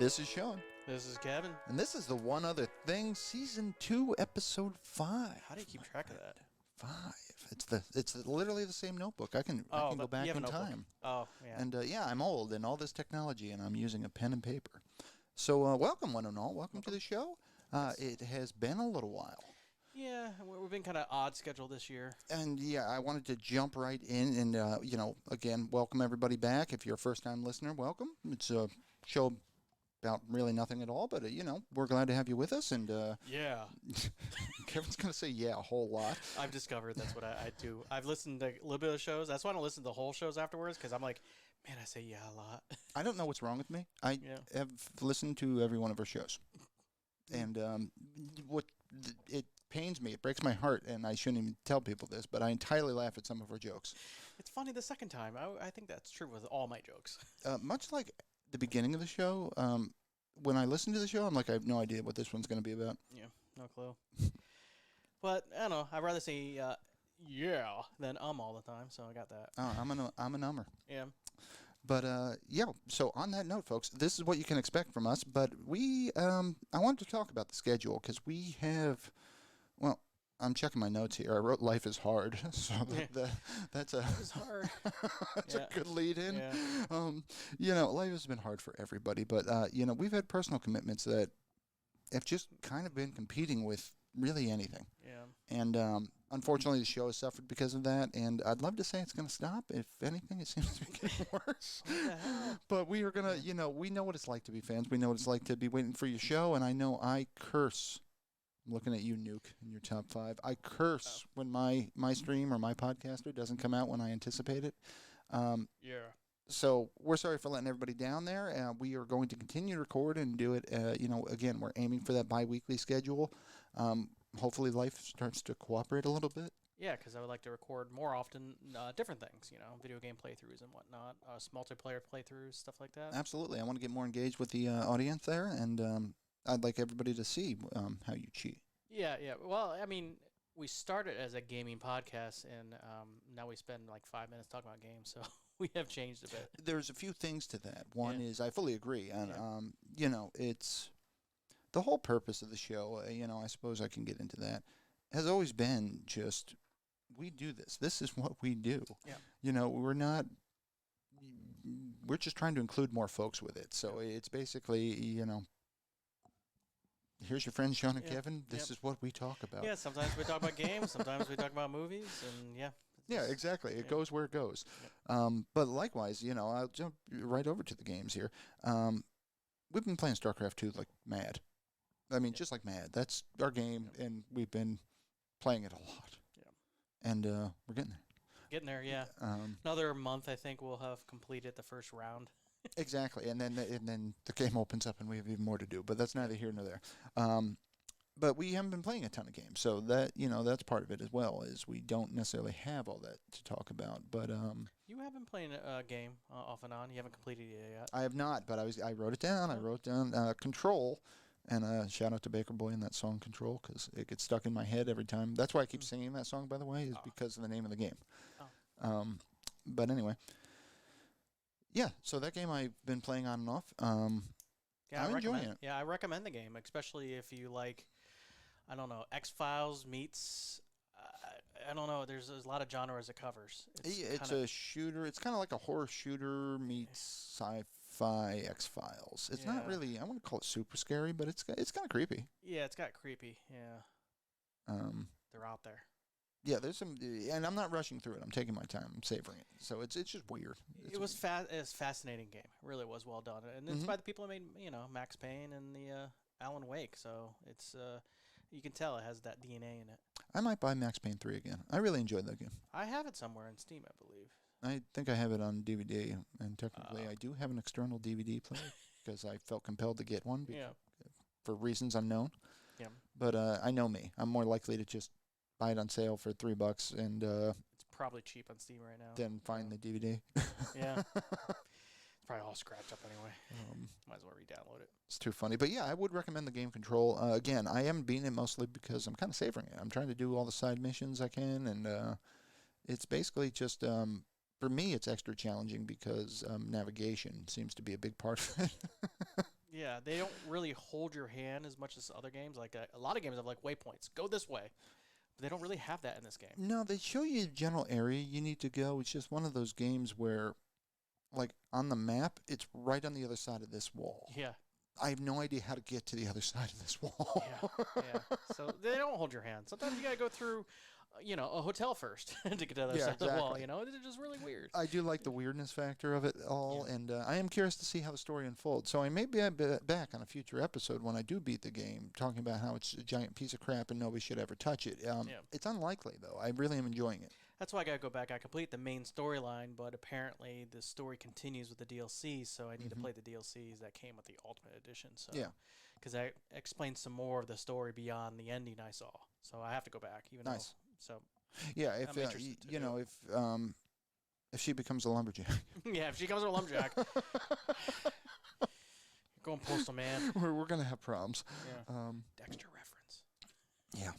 This is Sean. This is Kevin. And this is The One Other Thing, Season 2, Episode 5. How do you keep track of that? 5. It's literally the same notebook. I can go back in time. Oh, yeah. And I'm old and all this technology, and I'm using a pen and paper. So welcome, one and all. Welcome to the show. It has been a little while. Yeah, we've been kind of odd schedule this year. And yeah, I wanted to jump right in and, again, welcome everybody back. If you're a first-time listener, welcome. It's a show about really nothing at all, but, we're glad to have you with us. And yeah. Kevin's going to say yeah a whole lot. I've discovered that's what I do. I've listened to a little bit of shows. That's why I don't listen to the whole shows afterwards, because I'm like, man, I say yeah a lot. I don't know what's wrong with me. I have listened to every one of our shows. And it pains me. It breaks my heart, and I shouldn't even tell people this, but I entirely laugh at some of our jokes. It's funny the second time. I think that's true with all my jokes. Much like the beginning of the show, when I listen to the show, I'm like, I have no idea what this one's going to be about. Yeah, no clue. But, I don't know. I'd rather say yeah than all the time, so I got that. Oh, I'm an ummer. Yeah. But, so on that note, folks, this is what you can expect from us. But I wanted to talk about the schedule because we have, well, I'm checking my notes here. I wrote "Life is hard," so that's hard. That's a good lead in. Yeah. Life has been hard for everybody, but we've had personal commitments that have just kind of been competing with really anything. Yeah. And unfortunately, the show has suffered because of that. And I'd love to say it's going to stop. If anything, it seems to be getting worse. What the hell? But we are going to, we know what it's like to be fans. We know what it's like to be waiting for your show. And I know I curse. I'm looking at you, Nuke, in your top 5. I curse when my stream or my podcaster doesn't come out when I anticipate it. Yeah. So we're sorry for letting everybody down there. We are going to continue to record and do it. Again, we're aiming for that bi-weekly schedule. Hopefully life starts to cooperate a little bit. Yeah, because I would like to record more often different things, video game playthroughs and whatnot, multiplayer playthroughs, stuff like that. Absolutely. I want to get more engaged with the audience there, and I'd like everybody to see how you cheat. Yeah. Well, I mean, we started as a gaming podcast, and now we spend like 5 minutes talking about games, so we have changed a bit. There's a few things to that. One is I fully agree, and it's the whole purpose of the show. I suppose I can get into that. Has always been just we do this. This is what we do. Yeah. We're just trying to include more folks with it. So it's basically here's your friends Sean and Kevin. This is what we talk about. Yeah, sometimes we talk about games, sometimes we talk about movies, and yeah. Yeah, exactly. It goes where it goes. Yep. But likewise, I'll jump right over to the games here. We've been playing StarCraft 2 like mad. I mean, just like mad. That's our game, and we've been playing it a lot. Yeah. And we're getting there. Getting there, yeah. Another month, I think, we'll have completed the first round. Exactly, and then the game opens up and we have even more to do. But that's neither here nor there. But we haven't been playing a ton of games, so that that's part of it as well. Is we don't necessarily have all that to talk about. But you have been playing a game off and on. You haven't completed it yet. I have not, but I wrote it down. I wrote down Control, and shout out to Baker Boy and that song Control because it gets stuck in my head every time. That's why I keep singing that song, by the way, is because of the name of the game. Oh. But anyway. Yeah, so that game I've been playing on and off. I'm enjoying it. Yeah, I recommend the game, especially if you like, I don't know, X-Files meets, I don't know, there's a lot of genres it covers. It's a shooter. It's kind of like a horror shooter meets sci-fi X-Files. It's not really, I wouldn't call it super scary, but it's kind of creepy. Yeah, it's got creepy, yeah. They're out there. Yeah, there's some, and I'm not rushing through it. I'm taking my time. I'm savoring it. So it's just weird. It was a fascinating game. It really was well done, and it's by the people who made Max Payne and the Alan Wake. So it's you can tell it has that DNA in it. I might buy Max Payne 3 again. I really enjoyed that game. I have it somewhere on Steam, I believe. I think I have it on DVD, and technically I do have an external DVD player because I felt compelled to get one for reasons unknown. Yeah. But I know me. I'm more likely to just buy it on sale for $3 and it's probably cheap on Steam right now. Then find the DVD. Yeah. It's probably all scratched up anyway. Might as well re-download it. It's too funny. But yeah, I would recommend the game Control. Again, I haven't beaten it mostly because I'm kind of savoring it. I'm trying to do all the side missions I can, and it's basically just for me it's extra challenging because navigation seems to be a big part of it. Yeah, they don't really hold your hand as much as other games. Like a lot of games have like waypoints. Go this way. But they don't really have that in this game. No, they show you the general area you need to go. It's just one of those games where, like, on the map, it's right on the other side of this wall. Yeah. I have no idea how to get to the other side of this wall. Yeah. So they don't hold your hand. Sometimes you got to go through, a hotel first to get to the other side of the wall. It's just really weird. I do like the weirdness factor of it all, and I am curious to see how the story unfolds. So I may be back on a future episode when I do beat the game, talking about how it's a giant piece of crap and nobody should ever touch it. It's unlikely, though. I really am enjoying it. That's why I got to go back. I complete the main storyline, but apparently the story continues with the DLC, so I need to play the DLCs that came with the Ultimate Edition. So, because I explained some more of the story beyond the ending I saw. So I have to go back, even though. So yeah, if if she becomes a lumberjack. Yeah, if she becomes a lumberjack. You're going postal, man. We're gonna have problems. Yeah. Dexter reference. Yeah.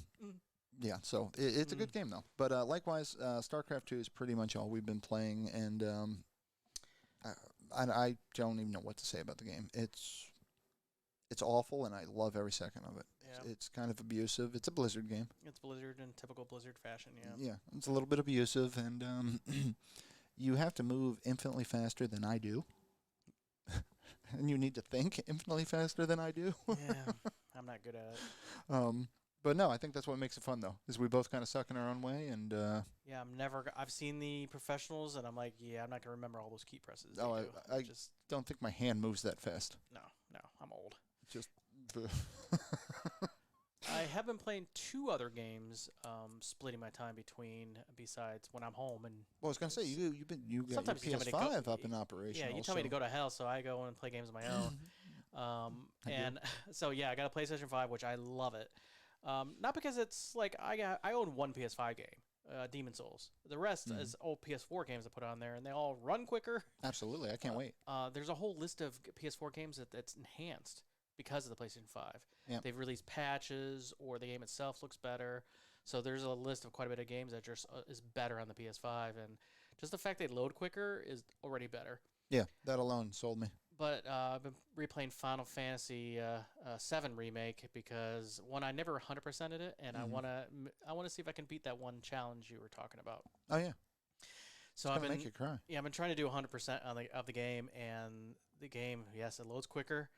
Yeah, so it's a good game, though. But likewise, StarCraft 2 is pretty much all we've been playing, and I don't even know what to say about the game. It's awful, and I love every second of it. Yeah. It's kind of abusive. It's a Blizzard game. It's Blizzard in typical Blizzard fashion, yeah. Yeah, it's a little bit abusive, and you have to move infinitely faster than I do. And you need to think infinitely faster than I do. Yeah, I'm not good at it. But no, I think that's what makes it fun, though, is we both kind of suck in our own way, and yeah, I've seen the professionals, and I'm like, yeah, I'm not gonna remember all those key presses. I just don't think my hand moves that fast. No, I'm old. Just. I have been playing 2 other games, splitting my time between besides when I'm home and. Well, I was gonna say you got your PS5 up in operation. Yeah, you tell me to go to hell, so I go and play games of my own. And so yeah, I got a PlayStation 5, which I love it. Not because it's like I own one PS5 game, Demon Souls. The rest is old PS4 games I put on there, and they all run quicker. Absolutely, I can't wait. There's a whole list of PS4 games that's enhanced because of the PlayStation 5. Yep. They've released patches, or the game itself looks better. So there's a list of quite a bit of games that just is better on the PS5, and just the fact they load quicker is already better. Yeah, that alone sold me. But I've been replaying Final Fantasy VII Remake because, one, I never 100%ed it, and I want to see if I can beat that one challenge you were talking about. Oh, yeah. So I've been make you cry. Yeah, I've been trying to do 100% of the game, and the game, yes, it loads quicker,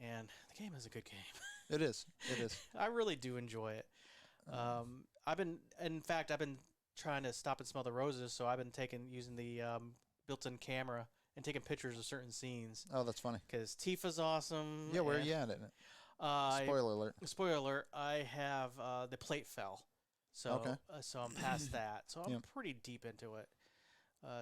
and the game is a good game. It is. It is. I really do enjoy it. I've been trying to stop and smell the roses, so I've been using the built-in camera and taking pictures of certain scenes. Oh, that's funny. Because Tifa's awesome. Yeah, where are you at in it? Spoiler alert. Spoiler alert. I have the plate fell. So, okay. So I'm past that. So I'm pretty deep into it.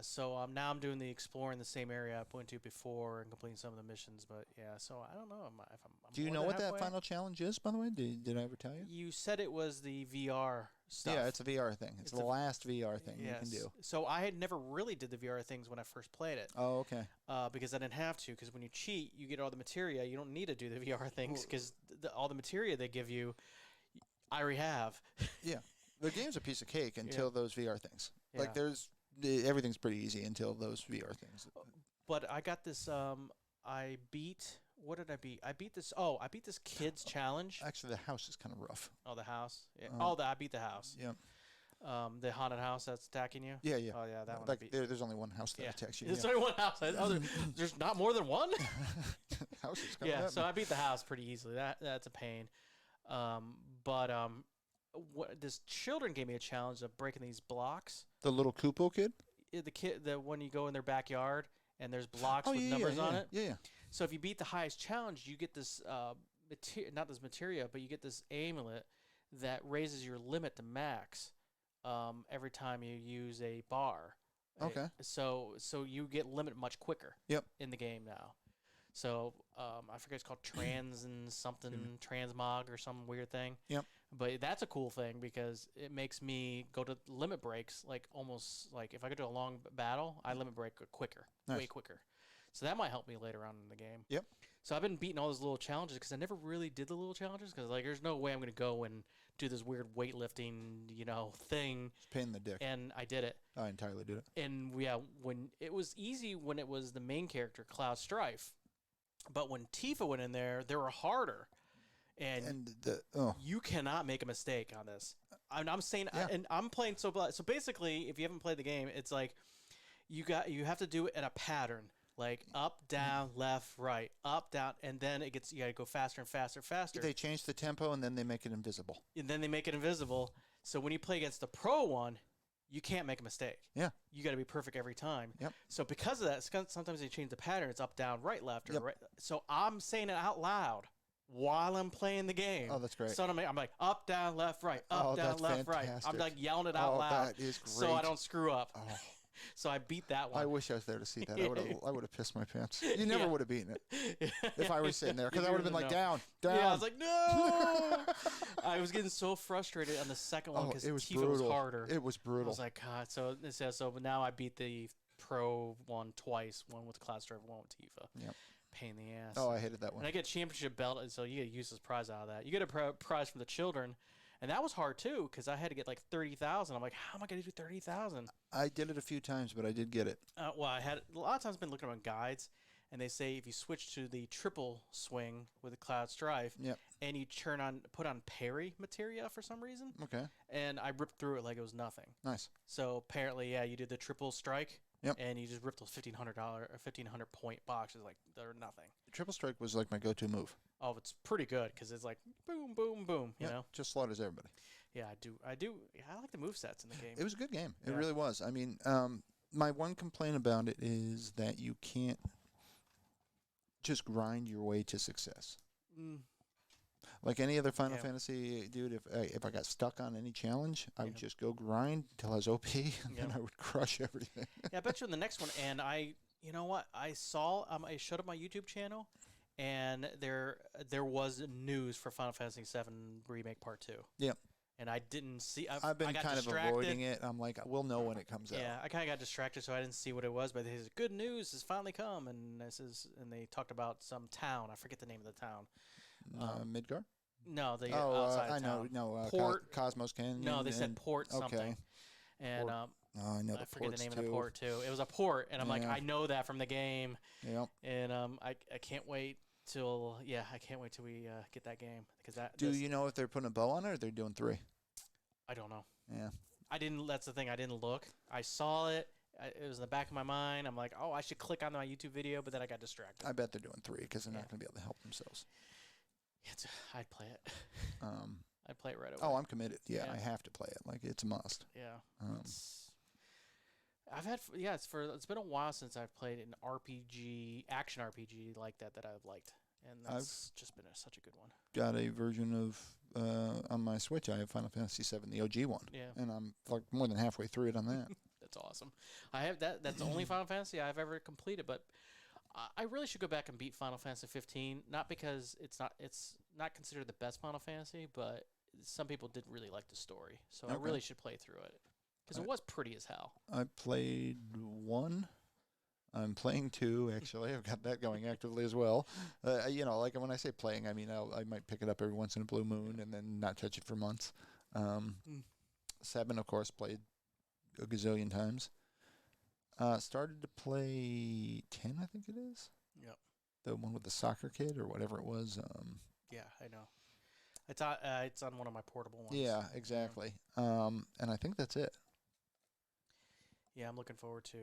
So now I'm doing the exploring the same area I went to before and completing some of the missions. But yeah, so I don't know if I'm Do you know what that final challenge is, by the way? Did I ever tell you? You said it was the VR stuff. Yeah, it's a VR thing. It's the last VR thing you can do. So I had never really did the VR things when I first played it. Oh, okay. Because I didn't have to. Because when you cheat, you get all the materia. You don't need to do the VR things because all the materia they give you, I already have. Yeah, the game's a piece of cake until those VR things. Yeah. Like everything's pretty easy until those VR things. But I got this. I beat. What did I beat? I beat this kid's challenge. Actually, the house is kind of rough. Oh, the house. Yeah. I beat the house. Yeah. The haunted house that's attacking you. Yeah, yeah. Oh, yeah, that one. Like there's only one house that attacks you. There's only one house. There's not more than one. Houses. Yeah. So I beat the house pretty easily. That's a pain. This children gave me a challenge of breaking these blocks. The little Koopo kid? The one you go in their backyard and there's blocks with numbers on it. Yeah. So if you beat the highest challenge, you get this not this materia, but you get this amulet that raises your limit to max every time you use a bar. Okay. So you get limit much quicker. Yep. In the game now. So I forget it's called transmog or some weird thing. Yep. But that's a cool thing because it makes me go to limit breaks like almost like if I go to a long battle, I limit break quicker, way quicker. So that might help me later on in the game. Yep. So I've been beating all those little challenges because I never really did the little challenges because like there's no way I'm going to go and do this weird weightlifting, thing. It's a pain in the dick. And I did it. I entirely did it. And when it was easy when it was the main character, Cloud Strife. But when Tifa went in there, they were harder. And you cannot make a mistake on this. I'm saying, and I'm playing so basically, if you haven't played the game, it's like you have to do it in a pattern, like up, down, left, right, up, down, and then you got to go faster and faster, faster. They change the tempo and then they make it invisible. So when you play against the pro one, you can't make a mistake. Yeah. You got to be perfect every time. Yep. So because of that, sometimes they change the pattern. It's up, down, right, left, or right. So I'm saying it out loud while I'm playing the game. Oh, that's great. So I'm like up, down, left, right, up, down, left, right. I'm like yelling it out loud. That is great. So I don't screw up. Oh. So I beat that one. I wish I was there to see that. I would have pissed my pants. You never would have beaten it if I was sitting there, because I would have been like, down. Yeah, I was like, no. I was getting so frustrated on the second one because Tifa was harder. It was brutal. I was like, God. So now I beat the pro one twice, one with Cloud Strife, one with Tifa. Yep. Pain in the ass. Oh, I hated that one. And I get championship belt, and so you get a useless prize out of that. You get a prize from the children, and that was hard too because I had to get like 30,000. I'm like, how am I going to do 30,000? I did it a few times, but I did get it. Well, I had a lot of times been looking on guides, and they say if you switch to the triple swing with the Cloud Strife, and you put on parry materia for some reason. Okay. And I ripped through it like it was nothing. Nice. So apparently, you did the triple strike. Yep. And you just ripped those $1,500 or 1,500 point boxes like they're nothing. Triple strike was like my go-to move. Oh, it's pretty good because it's like boom, boom, boom. You know, just slaughters everybody. Yeah, I do. I like the movesets in the game. It was a good game. It really was. I mean, my one complaint about it is that you can't just grind your way to success. Like any other Final Fantasy, dude, if I got stuck on any challenge, I would just go grind until I was OP, and then I would crush everything. Yeah, I bet you in the next one, and you know what? I saw, I showed up my YouTube channel, and there was news for Final Fantasy VII Remake Part 2. Yep. And I didn't see. I've been kind distracted. of avoiding it. I'm like, we'll know when it comes out. Yeah, I kind of got distracted, so I didn't see what it was. But his good news has finally come, and they talked about some town. I forget the name of the town. Midgar? No, the outside I town. know. Port Cosmos Canyon. No, they said Port something. Okay. And I know I forget the name of the port too. It was a port, and I'm like, I know that from the game. Yep. And I can't wait till we get that game because that. Do you know if they're putting a bow on it or they're doing 3? I don't know. Yeah. I didn't. That's the thing. I didn't look. I saw it. It was in the back of my mind. I'm like, oh, I should click on my YouTube video, but then I got distracted. I bet they're doing 3 because they're not going to be able to help themselves. I'd play it. I'd play it right away. Oh, I'm committed. Yeah, I have to play it. Like, it's a must. Yeah. It's been a while since I've played an action RPG like that I've liked, and that's just been such a good one. Got a version of on my Switch. I have Final Fantasy VII, the OG one. Yeah. And I'm like more than halfway through it on that. That's awesome. I have that. That's the only Final Fantasy I've ever completed, but I really should go back and beat Final Fantasy 15. Not because it's not considered the best Final Fantasy, but some people did really like the story, so I really should play through it because it was pretty as hell. I played 1. I'm playing 2, actually. I've got that going actively as well. Like when I say playing, I mean I might pick it up every once in a blue moon and then not touch it for months. 7, of course, played a gazillion times. Started to play 10, I think it is. Yep. The one with the soccer kid or whatever it was. Yeah, I know. It's on one of my portable ones. Yeah, exactly. And I think that's it. Yeah, I'm looking forward to.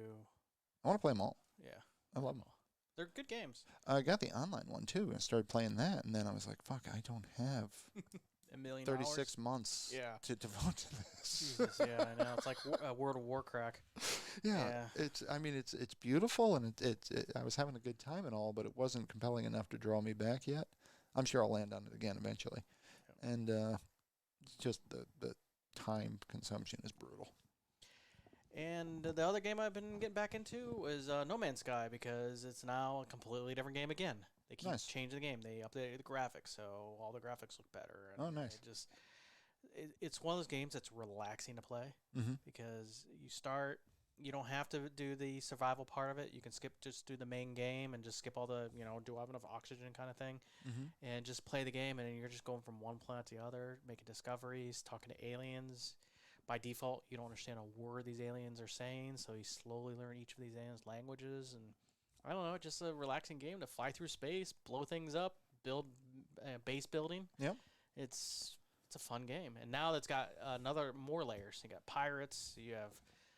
I want to play them all. Yeah, I love them all. They're good games. I got the online one too, and started playing that, and then I was like, "Fuck, I don't have a million 36 months to devote to this." Jesus, yeah, I know. It's like World of War crack. Yeah. It's beautiful, and I was having a good time and all, but it wasn't compelling enough to draw me back yet. I'm sure I'll land on it again eventually, and just the time consumption is brutal. And the other game I've been getting back into is No Man's Sky because it's now a completely different game again. They keep changing the game. They updated the graphics, so all the graphics look better. And nice. It's one of those games that's relaxing to play because you don't have to do the survival part of it. You can just do the main game and just skip all the, do I have enough oxygen kind of thing, and just play the game, and you're just going from one planet to the other, making discoveries, talking to aliens. By default, you don't understand a word these aliens are saying, so you slowly learn each of these aliens' languages, and I don't know, just a relaxing game to fly through space, blow things up, build base building. Yep. It's a fun game, and now it's got more layers. You got pirates. You have.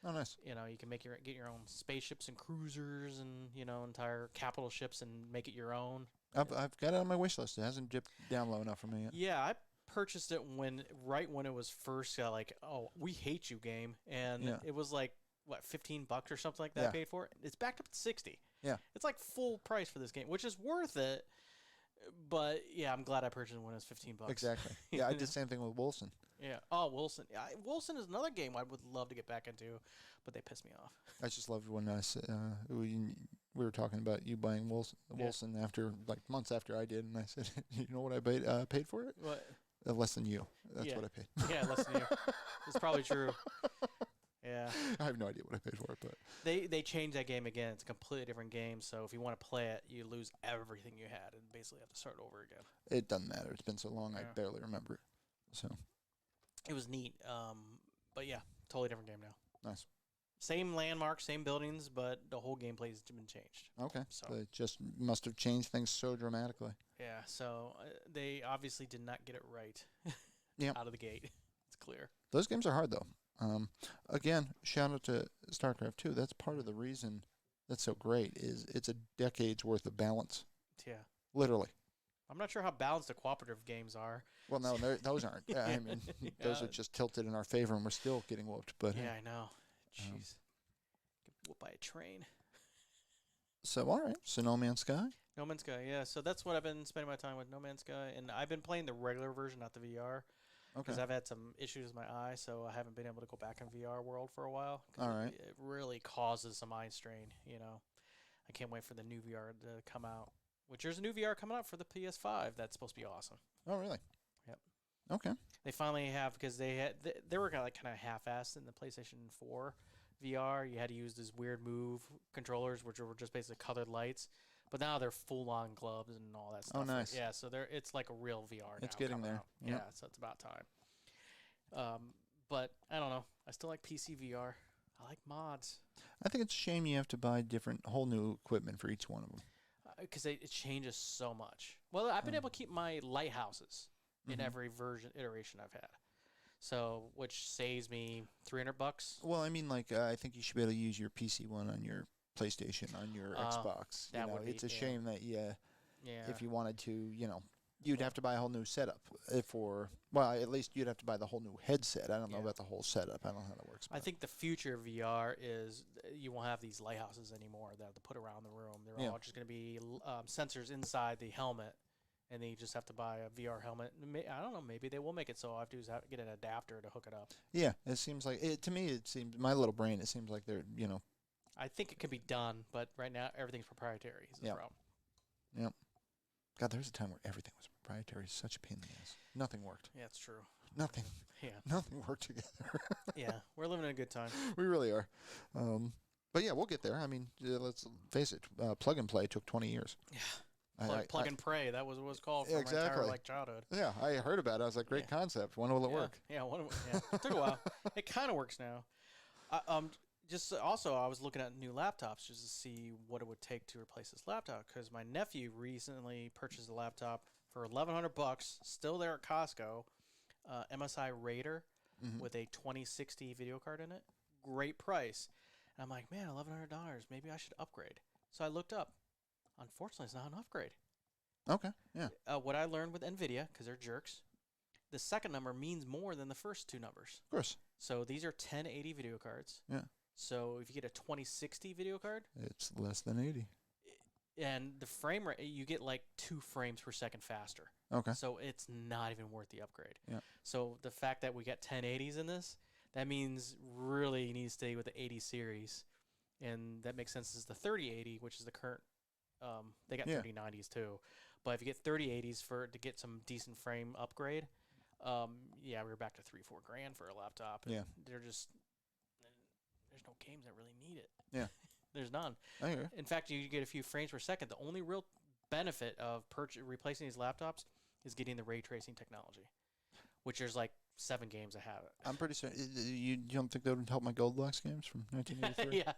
Oh, nice. You know, you can get your own spaceships and cruisers and entire capital ships and make it your own. I've got it on my wish list. It hasn't dipped down low enough for me yet. Yeah, I purchased it right when it was first like, oh, we hate you game, and it was like what, $15 or something like that. I paid for it. It's backed up to 60. Yeah, it's like full price for this game, which is worth it. But yeah, I'm glad I purchased it when it was $15. Exactly. Yeah, I did the same thing with Wilson. Yeah. Oh, Wilson. Wilson is another game I would love to get back into, but they pissed me off. I just loved when we were talking about you buying Wilson after like months after I did, and I said, you know what I paid for it? What? Less than you. That's what I paid. Yeah, less than you. It's probably true. Yeah. I have no idea what I paid for it, but they changed that game again. It's a completely different game. So if you want to play it, you lose everything you had and basically have to start over again. It doesn't matter. It's been so long, I barely remember it. So it was neat. But yeah, totally different game now. Nice. Same landmarks, same buildings, but the whole gameplay has been changed. Okay. So it just must have changed things so dramatically. Yeah. So they obviously did not get it right. Out of the gate. It's clear. Those games are hard though. Again, shout out to StarCraft 2. That's part of the reason that's so great is it's a decade's worth of balance. Yeah. Literally. I'm not sure how balanced the cooperative games are. Well, no, those aren't. Yeah, I mean, those are just tilted in our favor, and we're still getting whooped. But yeah, I know. Jeez. Get whooped by a train. So, all right. So, No Man's Sky? No Man's Sky, yeah. So that's what I've been spending my time with, No Man's Sky. And I've been playing the regular version, not the VR. Because I've had some issues with my eye, so I haven't been able to go back in VR world for a while. All right. It really causes some eye strain, I can't wait for the new VR to come out. Which there's a new VR coming out for the PS5 that's supposed to be awesome. Oh, really? Yep. Okay. They finally have, because they were kind of half-assed in the PlayStation 4 VR. You had to use these weird Move controllers, which were just basically colored lights. But now they're full-on gloves and all that stuff. Oh, nice. Yeah, so it's like a real VR now. It's getting there. Yep. Yeah, so it's about time. But I don't know. I still like PC VR. I like mods. I think it's a shame you have to buy whole new equipment for each one of them. Because it changes so much. Well, I've been able to keep my lighthouses in every iteration I've had. So, which saves me $300. Well, I mean, like, I think you should be able to use your PC one on your PlayStation, on your Xbox. It's a shame that if you wanted to, you'd have to buy a whole new setup at least you'd have to buy the whole new headset. I don't know about the whole setup. I don't know how that works. I think the future of VR is you won't have these lighthouses anymore that have to put around the room. They're all just going to be sensors inside the helmet, and then you just have to buy a VR helmet. I don't know. Maybe they will make it so I have to get an adapter to hook it up. Yeah, it seems like to me. It seems my little brain. It seems like they're I think it could be done, but right now everything's proprietary. Is the problem. Yep. God, there's a time where everything was proprietary. Such a pain in the ass. Nothing worked. Yeah, it's true. Nothing. Yeah. Nothing worked together. Yeah, we're living in a good time. We really are. But yeah, we'll get there. I mean, let's face it. Plug and play took 20 years. Yeah. Plug and pray. That was what it was called for my entire childhood. Yeah, I heard about it. I was like, great concept. When will it work? Yeah, it took a while. It kind of works now. Just also, I was looking at new laptops just to see what it would take to replace this laptop because my nephew recently purchased a laptop for $1,100, still there at Costco, MSI Raider with a 2060 video card in it. Great price. And I'm like, man, $1,100. Maybe I should upgrade. So I looked up. Unfortunately, it's not an upgrade. Okay, yeah. What I learned with NVIDIA, because they're jerks, the second number means more than the first two numbers. Of course. So these are 1080 video cards. Yeah. So if you get a 2060 video card, it's less than 80. And the frame rate, you get like 2 frames per second faster. Okay. So it's not even worth the upgrade. Yeah. So the fact that we got 1080s in this, that means really you need to stay with the 80 series. And that makes sense. This is the 3080, which is the current. They got 3090s too. But if you get 3080s to get some decent frame upgrade, we're back to $3-4 grand for a laptop. And there's no games that really need it. Yeah. There's none. I hear. In fact, you get a few frames per second. The only real benefit of replacing these laptops is getting the ray tracing technology, which there's like 7 games that have it. I'm pretty sure. You don't think that would help my Gold Box games from 1983? Yeah.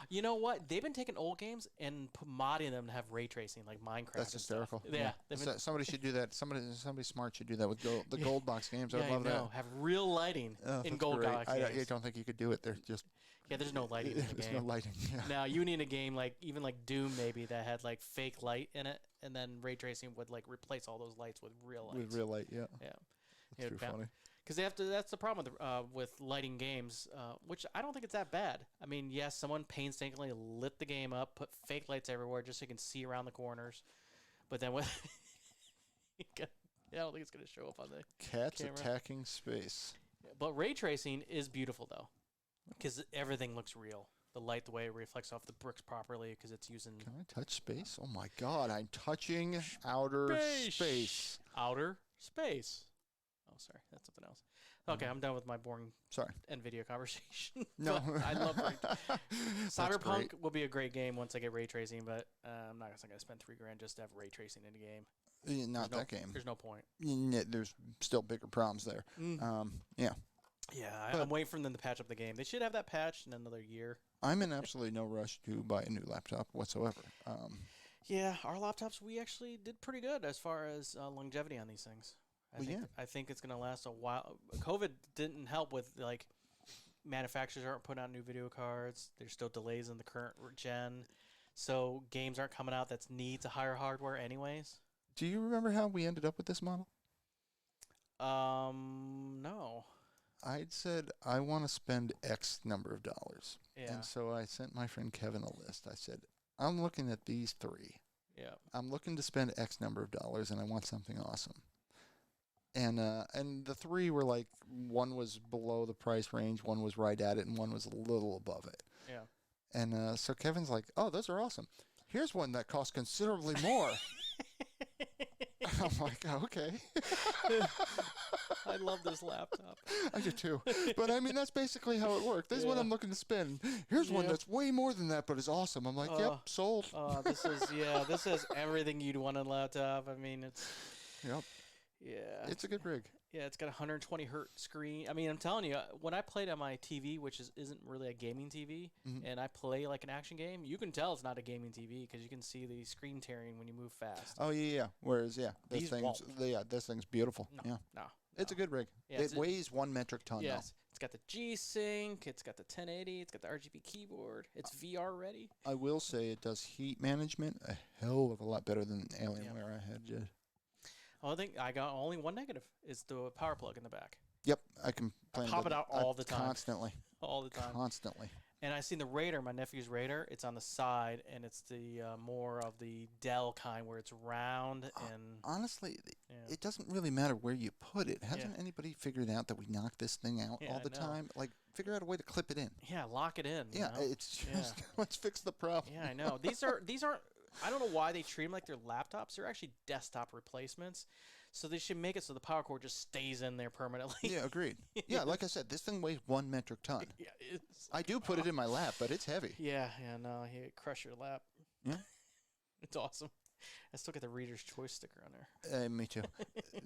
You know what? They've been taking old games and modding them to have ray tracing, like Minecraft. That's and hysterical. Stuff. Yeah. Somebody should do that. Somebody smart should do that with the Gold Box games. I Yeah, love that. Have real lighting in Gold great. Box I games. don't think you could do it. There's just there's no lighting in the there's game. no lighting. Yeah. Now you need a game like even like Doom maybe that had like fake light in it, and then ray tracing would like replace all those lights with real lights. With real light, yeah. Yeah. That's too funny. Because they have to. That's the problem with lighting games, which I don't think it's that bad. I mean, yes, someone painstakingly lit the game up, put fake lights everywhere just so you can see around the corners. But then when I don't think it's going to show up on the Cats camera. attacking space. But ray tracing is beautiful though, because everything looks real. The light, the way it reflects off the bricks properly, because it's using. Can I touch space? Oh my God! I'm touching outer space. Outer space. Oh, sorry, that's something else. Okay, I'm done with my boring NVIDIA conversation. No, I love ray. Cyberpunk will be a great game once I get ray tracing, but I'm not going to spend $3,000 just to have ray tracing in a game. Not that game. There's no point. There's still bigger problems there. Yeah. Yeah, I'm waiting for them to patch up the game. They should have that patched in another year. I'm in absolutely no rush to buy a new laptop whatsoever. Yeah, our laptops, we actually did pretty good as far as longevity on these things. I think it's going to last a while. COVID didn't help with, like, manufacturers aren't putting out new video cards. There's still delays in the current gen. So games aren't coming out that needs a higher hardware anyways. Do you remember how we ended up with this model? No. I'd said, I want to spend X number of dollars. Yeah. And so I sent my friend Kevin a list. I said, I'm looking at these 3. Yeah. I'm looking to spend X number of dollars, and I want something awesome. And the 3 were like, one was below the price range, one was right at it, and one was a little above it. Yeah. And so Kevin's like, oh, those are awesome. Here's one that costs considerably more. I'm like, okay. I love this laptop. I do too. But I mean, that's basically how it worked. This is what I'm looking to spend. Here's one that's way more than that, but is awesome. I'm like, yep, sold. This is everything you'd want on a laptop. I mean, it's. Yep. Yeah. It's a good rig. Yeah, it's got a 120 hertz screen. I mean, I'm telling you, when I played on my TV, which isn't really a gaming TV, and I play like an action game, you can tell it's not a gaming TV because you can see the screen tearing when you move fast. Oh yeah. Whereas this thing's beautiful. No. It's a good rig. Yeah, it weighs 1 metric ton. Yes, it's got the G-Sync. It's got the 1080. It's got the RGB keyboard. It's VR ready. I will say it does heat management a hell of a lot better than Alienware I had. I think I got only one negative is the power plug in the back. Yep, I can pop it out all the time. Constantly. All the time. Constantly. And I seen the Raider, my nephew's Raider. It's on the side, and it's the more of the Dell kind where it's round and. Honestly, it doesn't really matter where you put it. Hasn't anybody figured out that we knock this thing out all the time? Like, figure out a way to clip it in. Yeah, lock it in. Yeah, it's just let's fix the problem. Yeah, I know. These aren't. I don't know why they treat them like they're laptops. They're actually desktop replacements. So they should make it so the power cord just stays in there permanently. Yeah, agreed. Yeah, like I said, this thing weighs 1 metric ton. Yeah, I do put it in my lap, but it's heavy. Yeah, no, you crush your lap. Yeah. It's awesome. I still got the Reader's Choice sticker on there. Me too.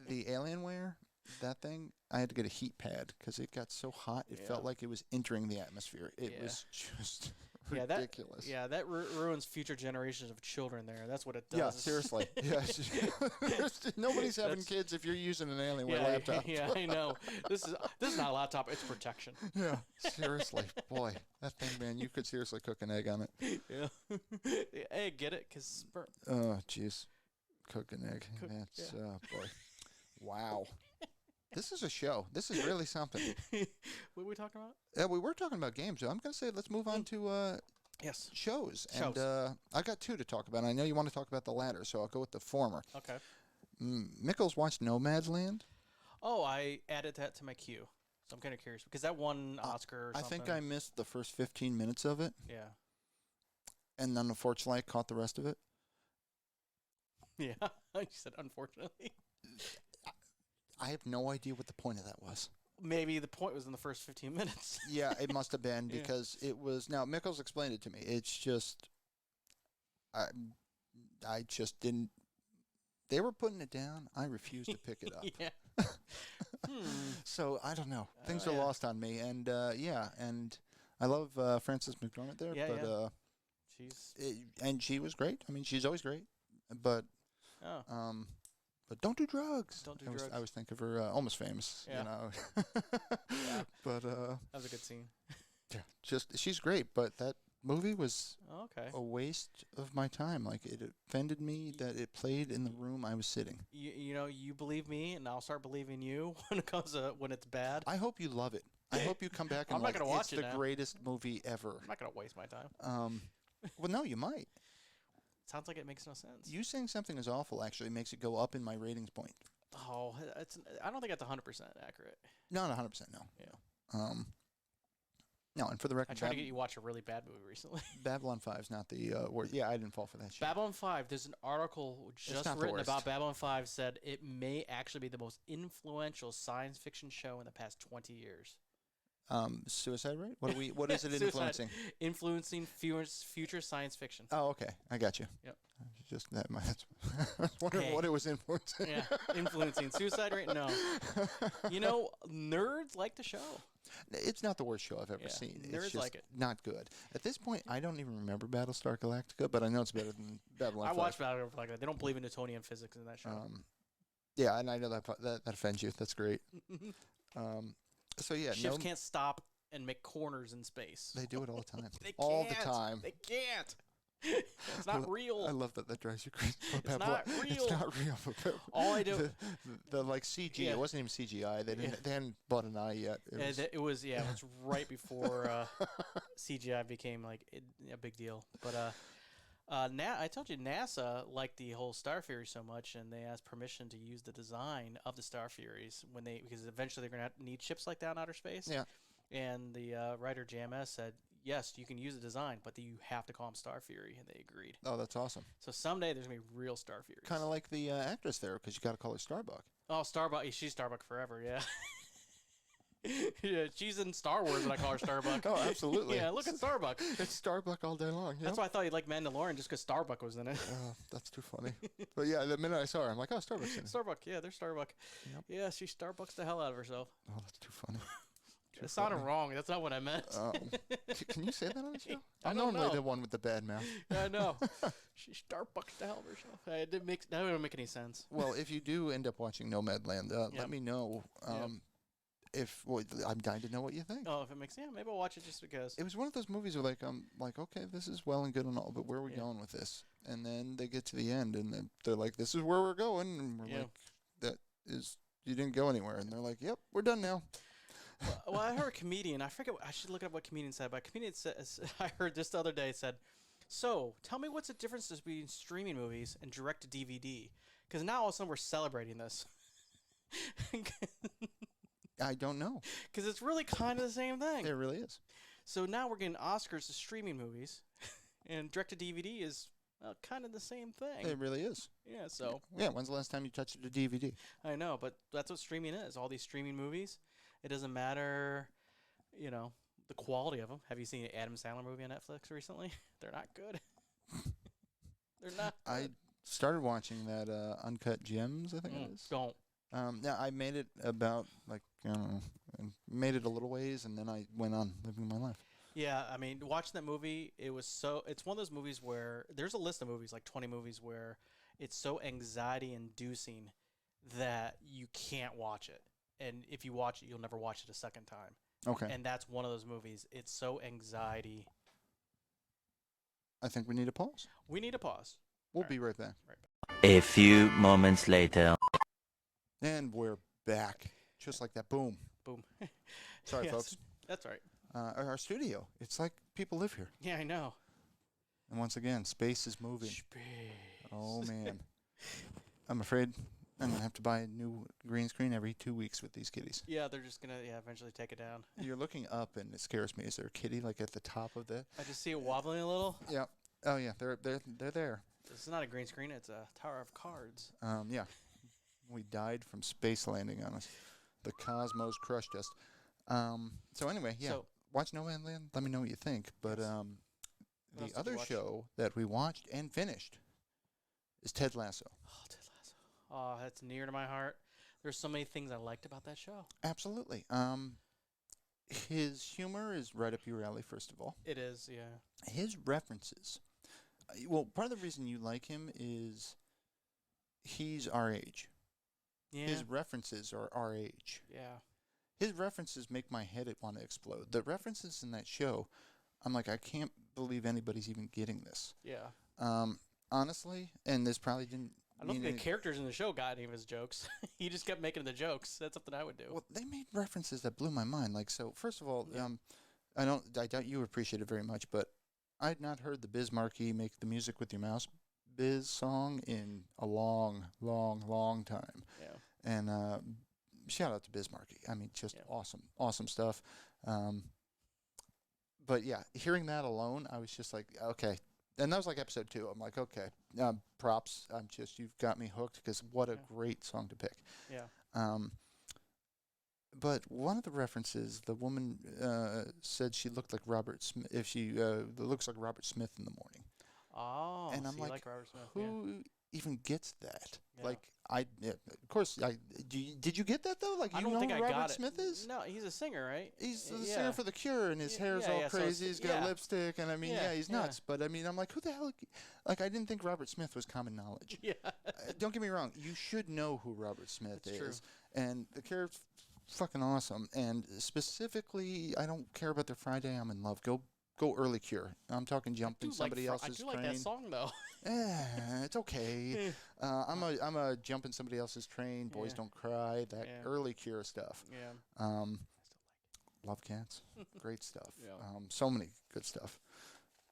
The Alienware, that thing, I had to get a heat pad because it got so hot it felt like it was entering the atmosphere. It was just ridiculous. That ruins future generations of children there. That's what it does. Yeah, seriously. Nobody's having kids if you're using an Alienware laptop. Yeah, I know. This is not a laptop. It's protection. Yeah, seriously. Boy, that thing, man, you could seriously cook an egg on it. Yeah. Egg, get it? Because sperm. Oh, jeez. Cook an egg. That's, boy. Wow. This is a show. This is really something. What were we talking about? Yeah, we were talking about games. So I'm going to say let's move on to shows. And I got 2 to talk about. I know you want to talk about the latter, so I'll go with the former. Okay. Mickles watched Nomadland. Oh, I added that to my queue. So I'm kind of curious because that won Oscar or something. I think I missed the first 15 minutes of it. Yeah. And then unfortunately I caught the rest of it. Yeah. You said unfortunately. I have no idea what the point of that was. Maybe the point was in the first 15 minutes. Yeah, it must have been because it was. Now, Mickles explained it to me. It's just, I just didn't. They were putting it down. I refused to pick it up. Yeah. So I don't know. Things are Yeah. lost on me, and and I love Frances McDormand there, Yeah, but yeah. She's and she was great. I mean, she's always great, but oh, um, but don't do drugs. don't do I drugs. was thinking of her Almost Famous, Yeah. you know. Yeah. But That was a good scene. yeah, just she's great, but that movie was Oh, okay. a waste of my time. Like it offended me that it played in the room I was sitting. You know, you believe me, and I'll start believing you when it comes to when it's bad. I hope you love it. I hope you come back and I'm not like gonna watch it's it the now. greatest movie ever. I'm not gonna waste my time. Well, no, you might. Sounds like it makes no sense. You saying something is awful actually makes it go up in my ratings point. Oh, I don't think that's 100% accurate. Not 100%, no. Yeah. No, and for the I record, tried to get you to watch a really bad movie recently. Babylon 5 is not the word. Yeah, I didn't fall for that shit. Babylon 5, there's an article just not the written worst. about Babylon 5 said it may actually be the most influential science fiction show in the past 20 years. Suicide rate? What is it Suicide. influencing? Influencing future science fiction. Oh, okay. I got you. Yep. Just that I was wondering Hey. what it was influencing. Yeah, influencing suicide rate? No. You know, nerds like the show. It's not the worst show I've ever Yeah, seen. nerds It's just like it. not good. At this point, I don't even remember Battlestar Galactica, but I know it's better than Babylon I 5. watched Battle like that. They don't believe in Newtonian physics in that show. Yeah, and I know that offends you. That's great. So yeah, Ships can't stop and make corners in space. they do it all the time. They all the can't. time. They can't. It's not real. I love that drives you crazy. It's not real. It's not real. All I do. The like CG. Yeah. It wasn't even CGI. They hadn't bought an eye yet. It was right before CGI became like a big deal. But I told you NASA liked the whole Star Fury so much, and they asked permission to use the design of the Star Furies because eventually they're gonna need ships like that in outer space. Yeah. And the writer JMS said, yes, you can use the design, but you have to call them Star Fury, and they agreed. Oh, that's awesome. So someday there's gonna be real Star Furies. Kind of like the actress there, because you got to call her Starbuck. Oh, Starbuck. She's Starbuck forever. Yeah. Yeah, she's in Star Wars, and I call her Starbuck. Oh, absolutely. Yeah, look at Starbuck. It's Starbuck all day long. Yep. That's why I thought you'd like Mandalorian, just because Starbuck was in it. Oh, that's too funny. But yeah, the minute I saw her, I'm like, oh, Starbuck's in it. Starbuck, yeah, they're Starbuck. Yep. Yeah, she Starbucks the hell out of herself. Oh, that's too funny. It sounded wrong. That's not what I meant. Can you say that on the show? I I'm don't normally know. the one with the bad mouth. Yeah, I know. She Starbucks the hell of herself. That didn't make any sense. Well, if you do end up watching Nomadland, let me know. I'm dying to know what you think. Oh, if it makes maybe I'll watch it just because. It was one of those movies where like, okay, this is well and good and all, but where are we going with this? And then they get to the end and then they're like, this is where we're going, and we're like, you didn't go anywhere, and they're like, yep, we're done now. Well, I heard a comedian. I forget. I should look up what comedian said. But a comedian says I heard this the other day said, "So tell me what's the difference between streaming movies and direct to DVD? Because now all of a sudden we're celebrating this." I don't know. Because it's really kind of the same thing. It really is. So now we're getting Oscars to streaming movies, and direct to DVD is kind of the same thing. It really is. Yeah. So. Yeah. When's the last time you touched a DVD? I know, but that's what streaming is. All these streaming movies. It doesn't matter, the quality of them. Have you seen an Adam Sandler movie on Netflix recently? They're not good. They're not good. I started watching that Uncut Gems, I think it is. Don't. Yeah, I made it about, I don't know, made it a little ways, and then I went on living my life. Yeah, I mean, watching that movie, it's one of those movies where, there's a list of movies, like 20 movies, where it's so anxiety-inducing that you can't watch it. And if you watch it, you'll never watch it a second time. Okay. And that's one of those movies. It's so anxiety. I think we need a pause. We need a pause. We'll be right back. A few moments later. And we're back. Just like that. Boom. Boom. Sorry, Yes, folks. That's right. Our studio. It's like people live here. Yeah, I know. And once again, space is moving. Space. Oh, man. I'm afraid I'm going to have to buy a new green screen every 2 weeks with these kitties. Yeah, they're just going to eventually take it down. You're looking up, and it scares me. Is there a kitty, like, at the top of the... I just see it wobbling a little. Yeah. Oh, yeah. They're there. This is not a green screen. It's a tower of cards. Yeah. We died from space landing on us. The cosmos crushed us. So anyway, yeah. So, watch Nomadland. Let me know what you think. But else the did you other watch? show that we watched and finished is Ted Lasso. oh, Ted Lasso. Oh, that's near to my heart. There's so many things I liked about that show. Absolutely. His humor is right up your alley, first of all. It is, yeah. His references. Well, part of the reason you like him is he's our age. Yeah. His references are our age. Yeah. His references make my head want to explode. The references in that show, I'm like, I can't believe anybody's even getting this. Yeah. Honestly, and this probably didn't. I don't think the characters in the show got any of his jokes. He just kept making the jokes. That's something I would do. Well, they made references that blew my mind. Like, so first of all, Yeah. I doubt you appreciate it very much, but I had not heard the Biz Markie "Make the Music with Your Mouse" Biz song in a long, long, long time. Yeah. And shout out to Biz Markie. I mean, just awesome stuff. But yeah, hearing that alone, I was just like, okay. And that was like episode 2. I'm like, okay, props. You've got me hooked because what a great song to pick. Yeah. But one of the references, the woman said she looked like Robert Smith. If she looks like Robert Smith in the morning. Oh, and I'm so like Robert Smith. Who even gets that? Yeah. Like of course, did you get that though? Like, I you don't know think who I Robert got Smith it. is? No, he's a singer, right? He's the Yeah. singer for The Cure, and his hair's all so crazy. He's got lipstick, and I mean, he's yeah. nuts. But I mean, I'm like, who the hell? Like, I didn't think Robert Smith was common knowledge. Yeah. Don't get me wrong. You should know who Robert Smith That's is. true. And The Cure's fucking awesome. And specifically, I don't care about their Friday. I'm in love. Go early Cure. I'm talking jumping somebody else's train. I do like that song though. It's okay. I'm a jumping somebody else's train. Boys Don't Cry. That early Cure stuff. Yeah. Love Cats. Great stuff. Yeah. So many good stuff.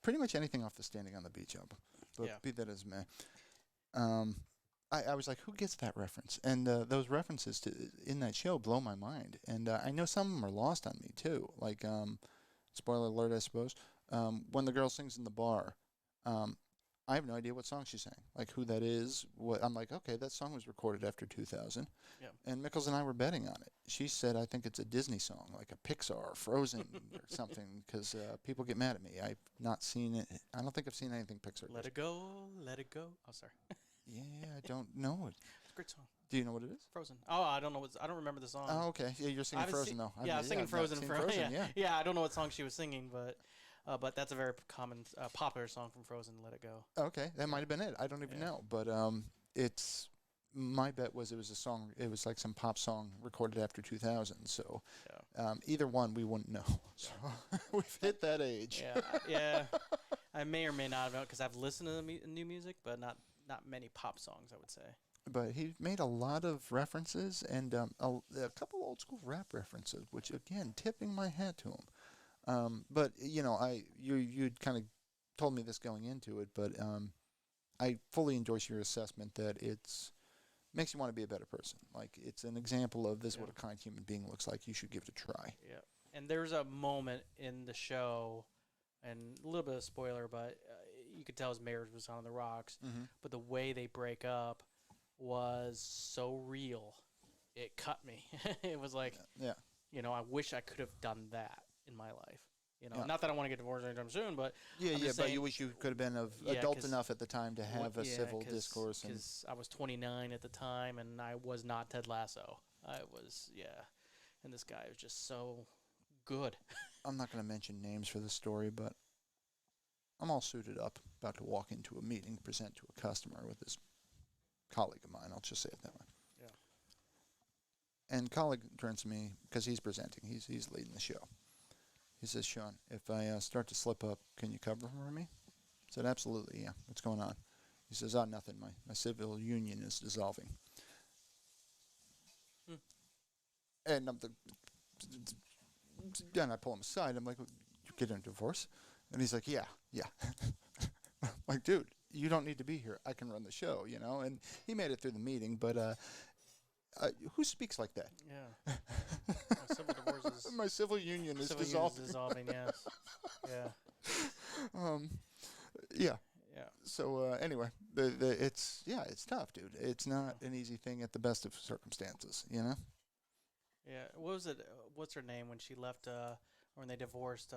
Pretty much anything off the Standing on the Beach album. But Yeah. be that as may. I was like, who gets that reference? And those references in that show blow my mind. And I know some of them are lost on me too. Like, spoiler alert, I suppose. When the girl sings in the bar, I have no idea what song she sang, like who that is. I'm like, okay, that song was recorded after 2000. Yeah. And Mickles and I were betting on it. She said, I think it's a Disney song, like a Pixar, Frozen, or something, because people get mad at me. I've not seen it. I don't think I've seen anything Pixar. Let it go, let it go. Oh, sorry. Yeah, I don't know it. It's a great song. Do you know what it is? Frozen. Oh, I don't know I don't remember the song. Oh, okay. Yeah, you're singing Frozen, though. Yeah, I was singing I've not Frozen. seen Frozen. yeah. Yeah, I don't know what song she was singing, but that's a very common, popular song from Frozen. Let it go. Okay, that might have been it. I don't even know, but it's my bet was it was a song. It was like some pop song recorded after 2000. So either one we wouldn't know. So we've hit that age. Yeah. I may or may not have known because I've listened to the new music, but not many pop songs, I would say. But he made a lot of references and a couple old school rap references, which again, tipping my hat to him. But you know, you'd kind of told me this going into it, but I fully endorse your assessment that it's makes you want to be a better person. Like, it's an example of this what a kind human being looks like. You should give it a try. Yeah. And there's a moment in the show, and a little bit of spoiler, but you could tell his marriage was on the rocks. Mm-hmm. But the way they break up was so real. It cut me. It was like, you know, I wish I could have done that in my life. You know, not that I want to get divorced anytime soon, but but you wish you could have been adult enough at the time to have a civil discourse. Because I was 29 at the time, and I was not Ted Lasso. I was, and this guy was just so good. I'm not going to mention names for the story, but I'm all suited up, about to walk into a meeting, present to a customer with this colleague of mine. I'll just say it that way. Yeah. And colleague turns to me because he's presenting. He's leading the show. He says, Sean, if I start to slip up, can you cover for me? I said, absolutely, yeah. What's going on? He says, nothing. My civil union is dissolving. And then I pull him aside. I'm like, you getting a divorce? And he's like, yeah. I'm like, dude, you don't need to be here. I can run the show, you know? And he made it through the meeting, but who speaks like that? Yeah. Civil divorces. My civil union is dissolving, yes. Yeah. Yeah. Yeah. So anyway, it's tough, dude. It's not an easy thing at the best of circumstances, you know? Yeah. What was it? What's her name when she left, or when they divorced,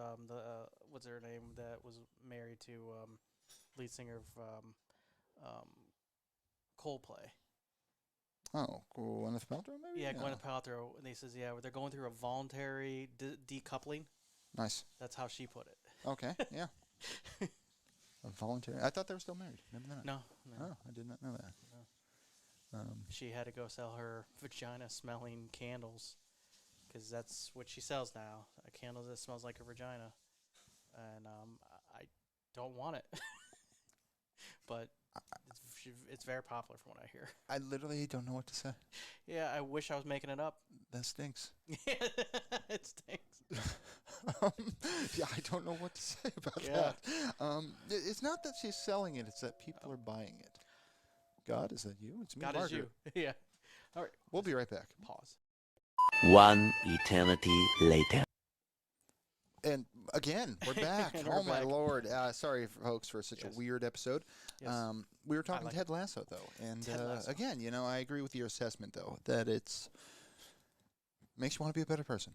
what's her name that was married to lead singer of Coldplay? Oh, Gwyneth Paltrow, maybe? Yeah, Gwyneth Paltrow. And they says, yeah, they're going through a voluntary decoupling. Nice. That's how she put it. Okay, yeah. A voluntary. I thought they were still married. Maybe not. No. Oh, I did not know that. No. She had to go sell her vagina-smelling candles because that's what she sells now. A candle that smells like her vagina. And I don't want it. But it's very popular from what I hear. I literally don't know what to say. Yeah, I wish I was making it up. That stinks. It stinks. Yeah, I don't know what to say about Yeah. that. It's not that she's selling it; it's that people are buying it. God, is that you? It's me, God Margaret. is you. Yeah. All right. We'll be right back. Pause. One eternity later. And again, we're back. And Oh we're my back. Lord! Sorry, folks, for such Yes. a weird episode. Yes. We were talking like Ted Lasso, though, and Ted Lasso. again, I agree with your assessment, though, that it's makes you want to be a better person.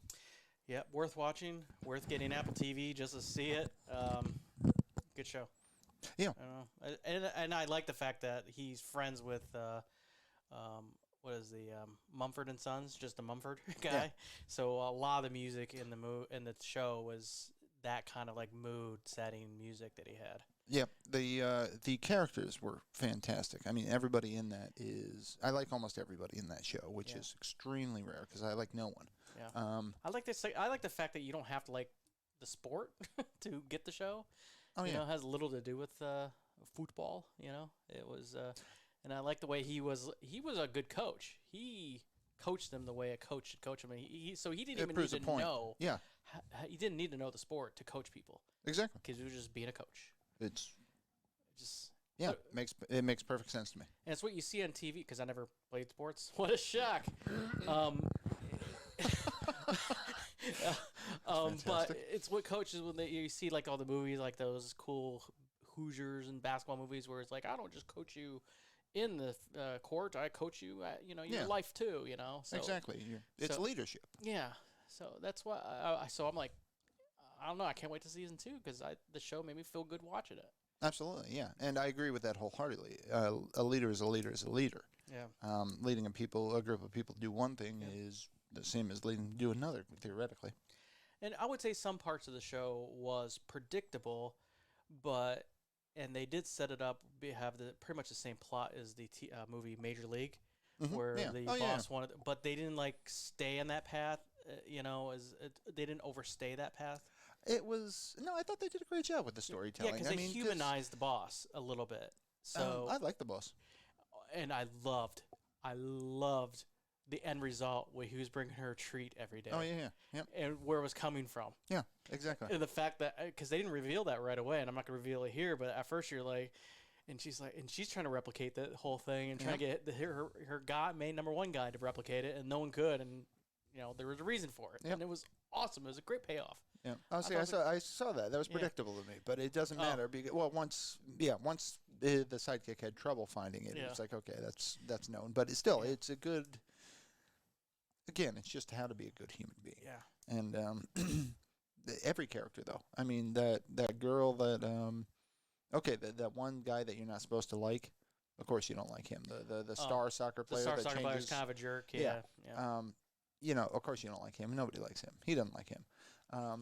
Yeah, worth watching. Worth getting Apple TV just to see it. Good show. Yeah. I don't know. And I like the fact that he's friends with what is the Mumford and Sons, just the Mumford guy. Yeah. So a lot of the music in the show was that kind of like mood setting music that he had. Yeah, the characters were fantastic. I mean, everybody in that is. I like almost everybody in that show, which Yeah. is extremely rare because I like no one. Yeah. I like this. I like the fact that you don't have to like the sport to get the show. Oh You yeah, know, it has little to do with football. You know, it was, and I like the way he was. He was a good coach. He coached them the way a coach should coach them. So he didn't it even proves need a to point. know. Yeah, He didn't need to know the sport to coach people exactly. because he was just being a coach. It's Just yeah, But- it makes perfect sense to me. and it's what you see on TV because I never played sports. What a shock! But Fantastic. it's what coaches when you see like all the movies like those cool Hoosiers and basketball movies where it's like I don't just coach you in the court, I coach you at your Yeah. life too. So, Exactly. It's so- leadership. Yeah. So that's why. So I'm like, I don't know. I can't wait to season 2 because the show made me feel good watching it. Absolutely, yeah, and I agree with that wholeheartedly. A leader is a leader is a leader. Yeah. Leading a group of people to do one thing Yeah. is the same as leading to do another, theoretically. And I would say some parts of the show was predictable, and they did set it up. Have pretty much the same plot as the movie Major League, Mhm, where yeah. the Oh, yeah. boss wanted, but they didn't like stay in that path. They didn't overstay that path. It was no. I thought they did a great job with the Yeah, storytelling. because I they mean, 'cause, humanized the boss a little bit. So I like the boss. and I loved the end result where he was bringing her a treat every day. Oh yeah, yep, And where it was coming from. yeah, exactly. And the fact that, because they didn't reveal that right away, and I'm not going to reveal it here, but at first you're like, and she's trying to replicate that whole thing and trying to get her guy, main number one guy to replicate it, and no one could, and there was a reason for it, Yep. and it was awesome. It was a great payoff. Yeah. Oh, see, thought I saw that. That was Yeah. predictable to me, but it doesn't Oh. matter because once the sidekick had trouble finding it, Yeah. it's like okay, that's known. But it's still, Yeah. it's a good. Again, it's just how to be a good human being. Yeah. And every character, though. I mean, that girl that that one guy that you're not supposed to like. Of course, you don't like him. The star soccer The player star that soccer player is changes. kind of a jerk. Yeah. Yeah. Of course you don't like him. Nobody likes him. He doesn't like him.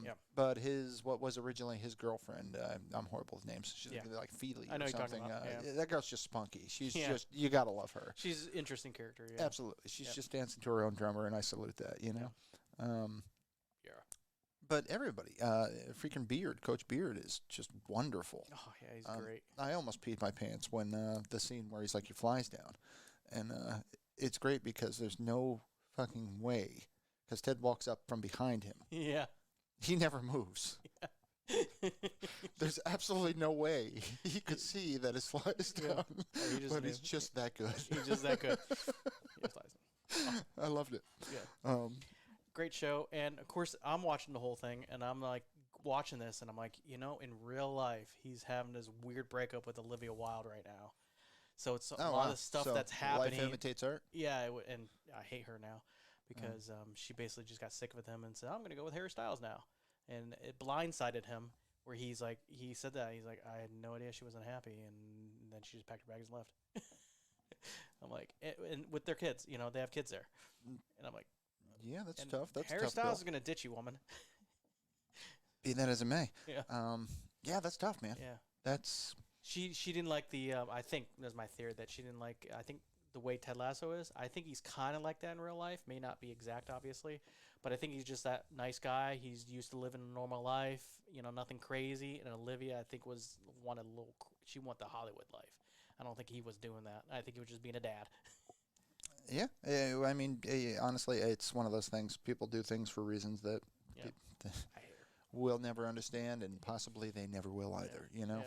Yep. But what was originally his girlfriend, I'm horrible with names. She's Yeah. like Feely I know or you're talking something. about, yeah. That girl's just spunky. She's Yeah. just, you gotta love her. She's an interesting character. Yeah. Absolutely. She's Yep. just dancing to her own drummer, and I salute that, Yeah. Yeah. But everybody, freaking Beard, Coach Beard is just wonderful. Oh yeah, he's Um, great. I almost peed my pants when the scene where he's like, he flies down. And it's great because there's no fucking way. Because Ted walks up from behind him. Yeah. He never moves. There's absolutely no way he could see that his fly is Yeah. down. Oh, he just But knew. he's just that good. He's just that good. He flies. I loved it. Yeah. Great show, and of course I'm watching the whole thing, and I'm like watching this, and I'm like, in real life, he's having this weird breakup with Olivia Wilde right now. So it's a lot of stuff So that's happening. Life imitates art. Yeah, and I hate her now because she basically just got sick with him and said, I'm going to go with Harry Styles now. And it blindsided him where he said that. He's like, I had no idea she wasn't happy. And then she just packed her bags and left. I'm like, and with their kids, they have kids there, Mm. and I'm like, Yeah, that's and tough. That's a Harry tough Styles is bill. gonna ditch you, woman. Be that as it may. Yeah, Yeah, that's tough, man. yeah. That's She didn't like the. I think that's my theory that she didn't like. I think the way Ted Lasso is. I think he's kind of like that in real life. May not be exact, obviously, but I think he's just that nice guy. He's used to living a normal life. Nothing crazy. And Olivia, I think, wanted a little. She wanted the Hollywood life. I don't think he was doing that. I think he was just being a dad. yeah. I mean, honestly, it's one of those things. People do things for reasons that Yeah, pe- I hate her. we'll never understand, and possibly they never will either. Yeah. Who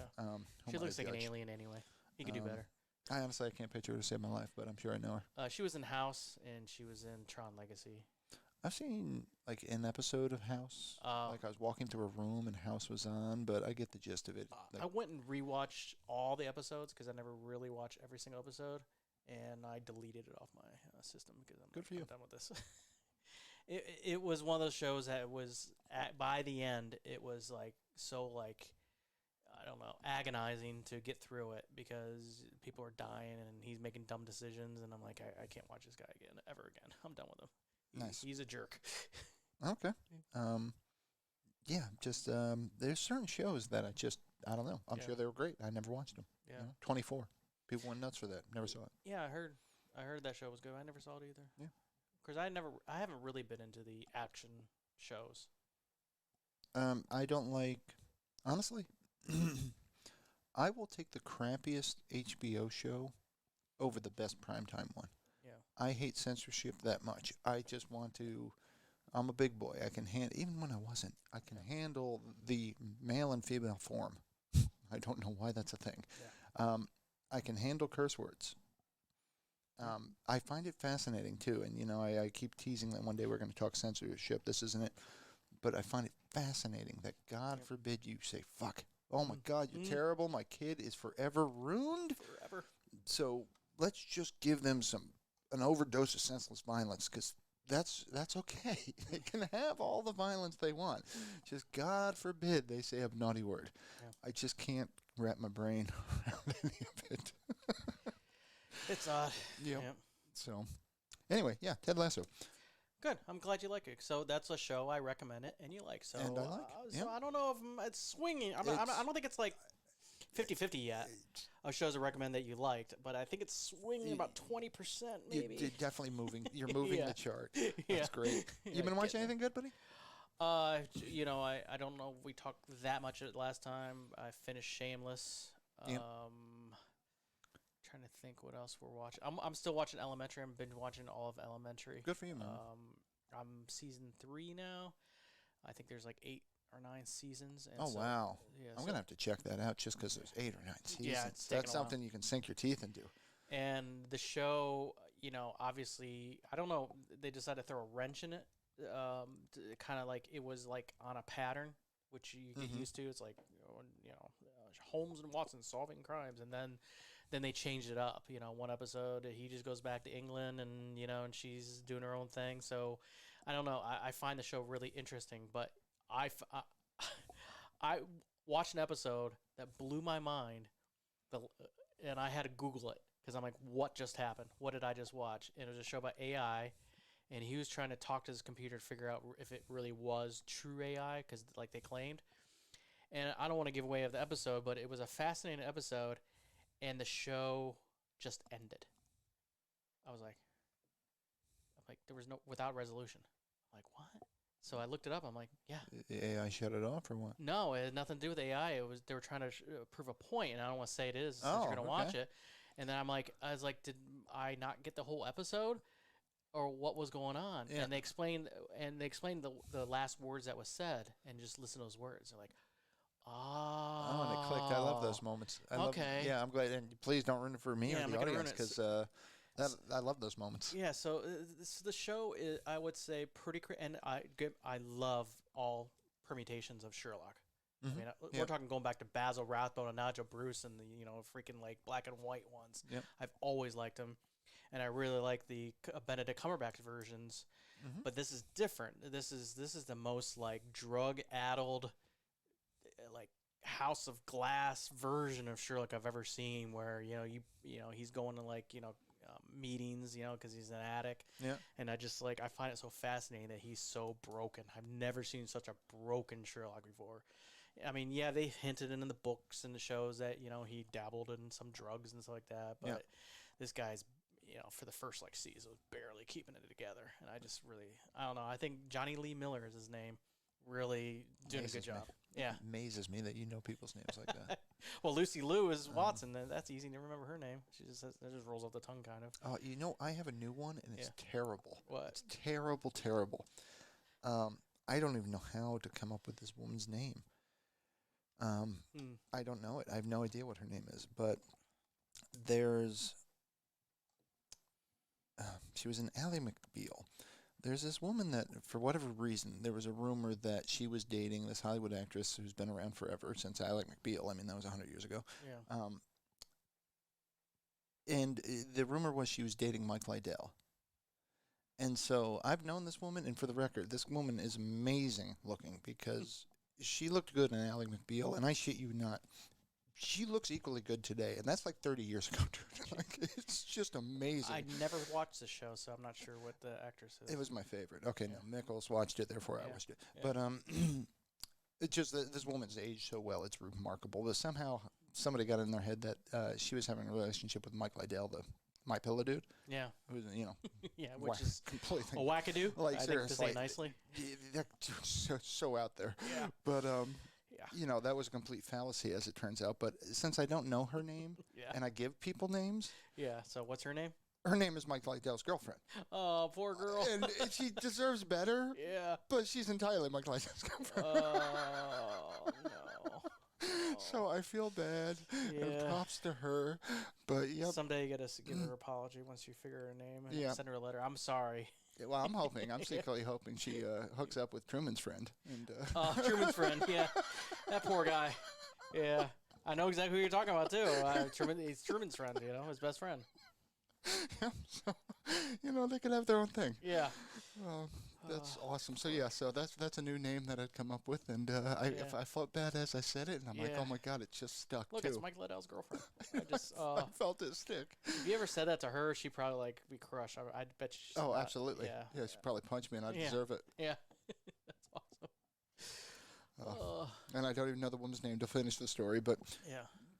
She am I looks to like an judge? alien anyway. He could do Um, better. I honestly I can't picture her to save my life, but I'm sure I know her. She was in House and she was in Tron Legacy. I've seen like an episode of House. Like I was walking through a room and House was on, but I get the gist of it. I went and rewatched all the episodes because I never really watched every single episode, and I deleted it off my system because Good for you. I'm done with this. It was one of those shows that was by the end it was like so like I don't know agonizing to get through it because people are dying and he's making dumb decisions and I'm like I can't watch this guy again ever again. I'm done with him. Nice. He's a jerk. Okay. Yeah, just there's certain shows that I don't know. I'm Yeah. sure they were great. I never watched them. Yeah. 24. People went nuts for that. Never saw it. Yeah, I heard that show was good. I never saw it either. Yeah. Because I haven't really been into the action shows. I don't like honestly. I will take the crappiest HBO show over the best primetime one. Yeah. I hate censorship that much. I just want to. I'm a big boy. I can handle, even when I wasn't, I can handle the male and female form. I don't know why that's a thing. Yeah. I can handle curse words. I find it fascinating too, and I keep teasing that one day we're going to talk censorship. This isn't it, but I find it fascinating that God forbid you say fuck. Oh my God, you're terrible. My kid is forever ruined. Forever. So let's just give them an overdose of senseless violence because that's okay. They can have all the violence they want. Just God forbid they say a naughty word. Yeah. I just can't wrap my brain around any of it. It's odd. Yep. Yeah. So, anyway, yeah, Ted Lasso. Good. I'm glad you like it. So that's a show I recommend it, and you like. So, And I like, so yeah. I don't know if it's swinging. I don't think it's like 50-50 yet. Of shows I recommend that you liked, but I think it's swinging about 20% maybe. You're definitely moving. You're moving Yeah. the chart. Yeah. That's great. Yeah, You been watching get anything good, buddy? I don't know if we talked that much last time. I finished Shameless. Yep. Trying to think what else we're watching. I'm still watching Elementary. I've been watching all of Elementary. Good for you, man. I'm season 3 now. I think there's like 8 or 9 seasons. And Oh, wow. Yeah, I'm going to have to check that out just because there's 8 or 9 seasons. Yeah, it's taken That's a while. something you can sink your teeth into. And the show, obviously, I don't know. They decided to throw a wrench in it. Kind of like it was like on a pattern, which you get used to. It's like, Holmes and Watson solving crimes. And then they changed it up. One episode, he just goes back to England and, and she's doing her own thing. So I don't know. I find the show really interesting, but I watched an episode that blew my mind, and I had to Google it because I'm like, what just happened? What did I just watch? And it was a show about AI, and he was trying to talk to his computer to figure out if it really was true AI because, like, they claimed. And I don't want to give away of the episode, but it was a fascinating episode, and the show just ended. I was like, there was no without resolution. I'm like, what? So I looked it up. I'm like, yeah. The AI shut it off or what? No, it had nothing to do with AI. It was they were trying to prove a point, and I don't want to say it is since you're gonna watch it. And then I was like, did I not get the whole episode, or what was going on? Yeah. And they explained the last words that was said, and just listen to those words. They're like, Oh, and it clicked. I love those moments. Okay. Yeah, I'm glad. And please don't ruin it for me Yeah, or I'm the not gonna audience ruin it. because I love those moments. Yeah, so the show is, I would say, pretty and I love all permutations of Sherlock. I mean, we're talking going back to Basil Rathbone and Nigel Bruce and the freaking like black and white ones. Yep. I've always liked them, and I really like the Benedict Cumberbatch versions. But this is different. This is the most like drug-addled, like House of Glass version of Sherlock I've ever seen. Where he's going to like meetings, because he's an addict. Yeah. And I find it so fascinating that he's so broken. I've never seen such a broken Sherlock before. I mean, yeah, they hinted in the books and the shows that, he dabbled in some drugs and stuff like that. But this guy's, for the first season, was barely keeping it together. And I don't know. I think Johnny Lee Miller is his name. Really doing a good job. Yeah. It amazes me that you know people's names like that. Well, Lucy Liu is Watson. That's easy to remember her name. That just rolls off the tongue, kind of. I have a new one, and it's terrible. What? It's terrible, terrible. I don't even know how to come up with this woman's name. I don't know it. I have no idea what her name is. But there's... she was in Ally McBeal. There's this woman that, for whatever reason, there was a rumor that she was dating this Hollywood actress who's been around forever, since Ally McBeal. I mean, that was 100 years ago. Yeah. And the rumor was she was dating Mike Lydell. And so I've known this woman, and for the record, this woman is amazing looking because she looked good in Ally McBeal, and I shit you not. She looks equally good today, and that's 30 years ago, dude. It's just amazing. I never watched the show, so I'm not sure what the actress is. It was my favorite. Okay, no, Mickles watched it, therefore I watched it. Yeah. But it's just that this woman's aged so well, it's remarkable. But somehow somebody got in their head that she was having a relationship with Mike Lydell, the My Pillow dude. Yeah. Who's, yeah, which is completely a wackadoo. I think seriously, to say nicely. That dude's so out there. Yeah. But that was a complete fallacy, as it turns out. But since I don't know her name, and I give people names. Yeah, so what's her name? Her name is Mike Lydell's girlfriend. Oh, poor girl. And she deserves better. Yeah. But she's entirely Mike Lydell's girlfriend. Oh, no. So I feel bad. Yeah. And props to her. But Someday you got to give her an apology once you figure her name and send her a letter. I'm sorry. Well, I'm hoping. I'm secretly hoping she hooks up with Truman's friend. And Truman's friend, yeah. That poor guy. Yeah. I know exactly who you're talking about, too. He's Truman's friend, his best friend. Yeah, so, they could have their own thing. Yeah. That's awesome. So, so that's a new name that I'd come up with. And I felt bad as I said it. And I'm like, oh, my God, it just stuck, Look, too. it's Mike Lydell's girlfriend. I felt it stick. If you ever said that to her, she'd probably, be crushed. I'd bet you. Oh, absolutely. Yeah, she'd probably punch me, and I deserve it. Yeah. That's awesome. And I don't even know the woman's name to finish the story, but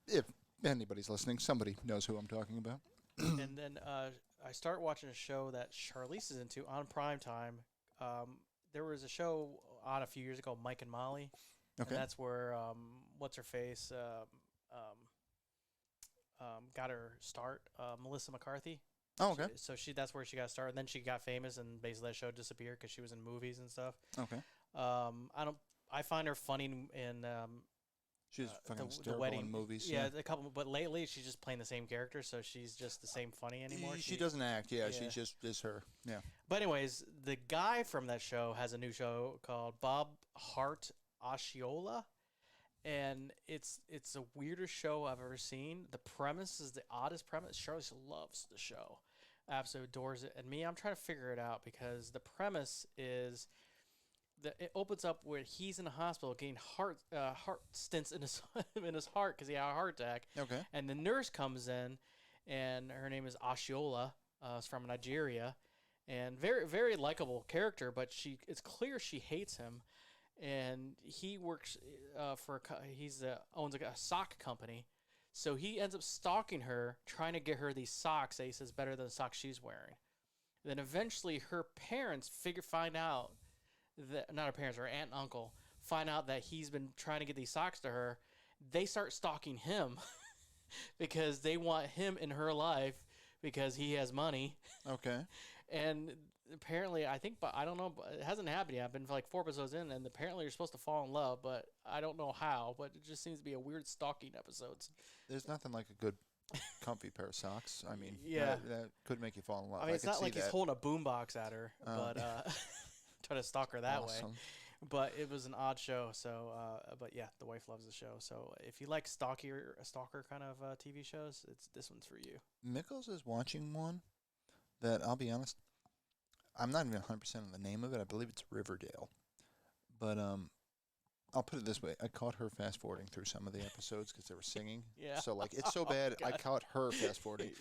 if anybody's listening, somebody knows who I'm talking about. And then I start watching a show that Charlize is into on primetime. There was a show on a few years ago, Mike and Molly. Okay. And that's where what's her face got her start, Melissa McCarthy. Oh, okay. That's where she got started. And then she got famous, and basically that show disappeared because she was in movies and stuff. Okay. I find her funny in she's fucking hysterical in movies. Yeah, a couple. But lately, she's just playing the same character, so she's just the same funny anymore. She doesn't act. Yeah, she just is her. Yeah. But anyways, the guy from that show has a new show called Bob Hart Osceola, and it's the weirdest show I've ever seen. The premise is the oddest premise. Charlize loves the show, absolutely adores it, and me, I'm trying to figure it out because the premise is. It opens up where he's in a hospital getting heart stents in his in his heart because he had a heart attack. Okay. And the nurse comes in, and her name is Osceola. It's from Nigeria, and very very likable character. But it's clear she hates him, and he works owns a sock company, so he ends up stalking her, trying to get her these socks that he says better than the socks she's wearing. Then eventually her parents find out. Not her parents, her aunt and uncle, find out that he's been trying to get these socks to her. They start stalking him because they want him in her life because he has money. Okay. And apparently, I think, but I don't know, but it hasn't happened yet. I've been 4 episodes in, and apparently you're supposed to fall in love, but I don't know how. But it just seems to be a weird stalking episodes. There's nothing like a good comfy pair of socks. I mean, yeah, that could make you fall in love. I mean, it's not like he's holding a boombox at her, but try to stalk her that way. But it was an odd show. So, but yeah, the wife loves the show. So if you like stalker kind of TV shows, this one's for you. Mickles is watching one that I'll be honest, I'm not even 100% on the name of it. I believe it's Riverdale, but I'll put it this way. I caught her fast forwarding through some of the episodes because they were singing. Yeah. So, like, it's so Oh, bad, I God. caught her fast forwarding.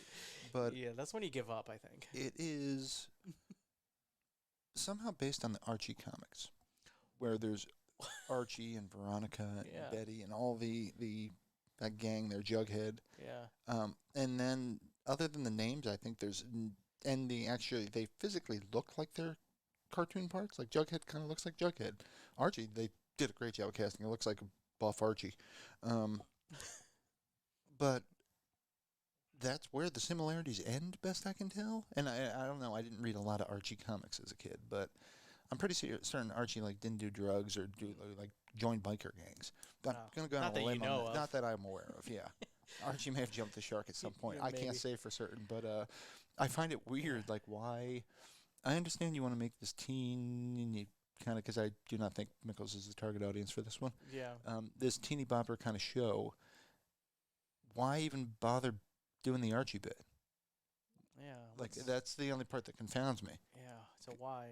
But Yeah, that's when you give up, I think. it is somehow based on the Archie comics, where there's Archie and Veronica and Yeah. Betty and all that gang, their Jughead. Yeah. And then, other than the names, I think and they physically look like they're cartoon parts. Like Jughead kind of looks like Jughead. Archie, they did a great job of casting. It looks like a buff Archie. But that's where the similarities end, best I can tell. And I don't know. I didn't read a lot of Archie comics as a kid, but I'm pretty certain Archie like didn't do drugs or like join biker gangs. But I'm gonna go Not on a that you limb on know that. of. Not that I'm aware of. Yeah, Archie may have jumped the shark at some point. Yeah, I can't maybe. say for certain, but I find it weird. Like why? I understand you want to make this teen, and you kind of because I do not think Mickles is the target audience for this one. Yeah. This teeny bopper kind of show. Why even bother doing the Archie bit? Yeah. Like let's- that's the only part that confounds me. Yeah. So why?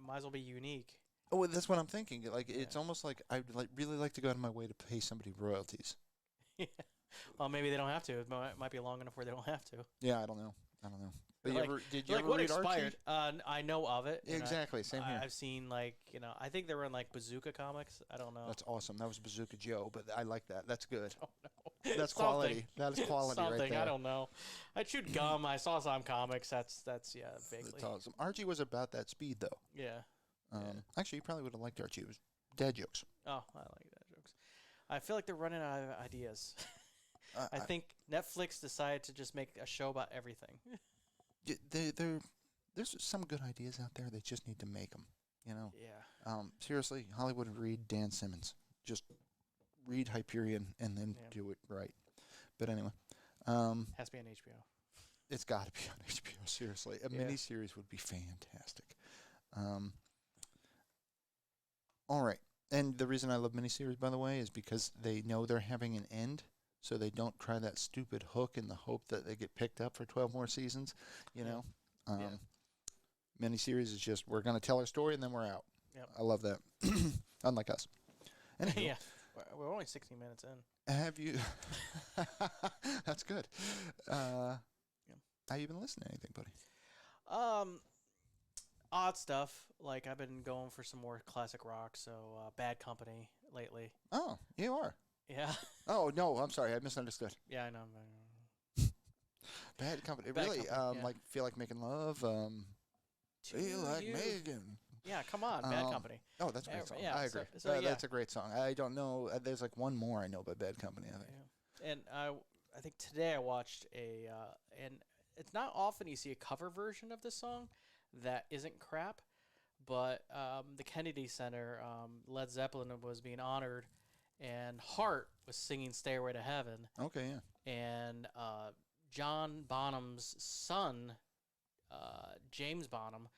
Might as well be unique. Oh, well, that's what I'm thinking. Like it's Yeah. almost like I'd really like to go out of my way to pay somebody royalties. Yeah. Well, maybe they don't have to. It might be long enough where they don't have to. Yeah, I don't know. But Like- did you Like ever what read expired? Archie? I know of it. and Exactly, same here. I've seen I think they were in like Bazooka comics. I don't know. That's awesome. That was Bazooka Joe, but I like that. That's good. I don't know. That's Something. quality. That is quality Something. right there. I don't know. I chewed gum. I saw some comics. That's yeah, vaguely. That's awesome. Archie was about that speed though. Yeah. Actually, you probably would have liked Archie. It was dad jokes. Oh, I like that jokes. I feel like they're running out of ideas. I I think Netflix decided to just make a show about everything. There's some good ideas out there. They just need to make them. You know. Yeah. Seriously, Hollywood would read Dan Simmons. Just read Hyperion and then Yeah. do it right. But anyway, Has to be on HBO. it's got to be on HBO. Seriously, a Yeah. miniseries would be fantastic. All right, and the reason I love miniseries, by the way, is because they know they're having an end, so they don't try that stupid hook in the hope that they get picked up for 12 more seasons. You Yeah. know, Yeah. miniseries is just we're going to tell our story and then we're out. Yep. I love that. Unlike us. Anywho, Yeah. We're only 16 minutes in. have you? That's good. Have you been listening to anything, buddy? Odd stuff. Like I've been going for some more classic rock. So Bad Company lately. Oh, you are. Yeah. Oh no, I'm sorry, I misunderstood. Yeah, I know. Bad Company. Bad Really? Company, yeah. Like feel like making love. Feel like you. Megan. Yeah, come on, Bad Company. Oh, that's a great song. yeah, I so- agree. so, yeah. That's a great song. I don't know. There's like one more I know by Bad Company. I think. Yeah. And I think today I watched and it's not often you see a cover version of this song that isn't crap, but the Kennedy Center, Led Zeppelin was being honored, and Hart was singing "Stairway to Heaven," Okay, yeah. and John Bonham's son, James Bonham,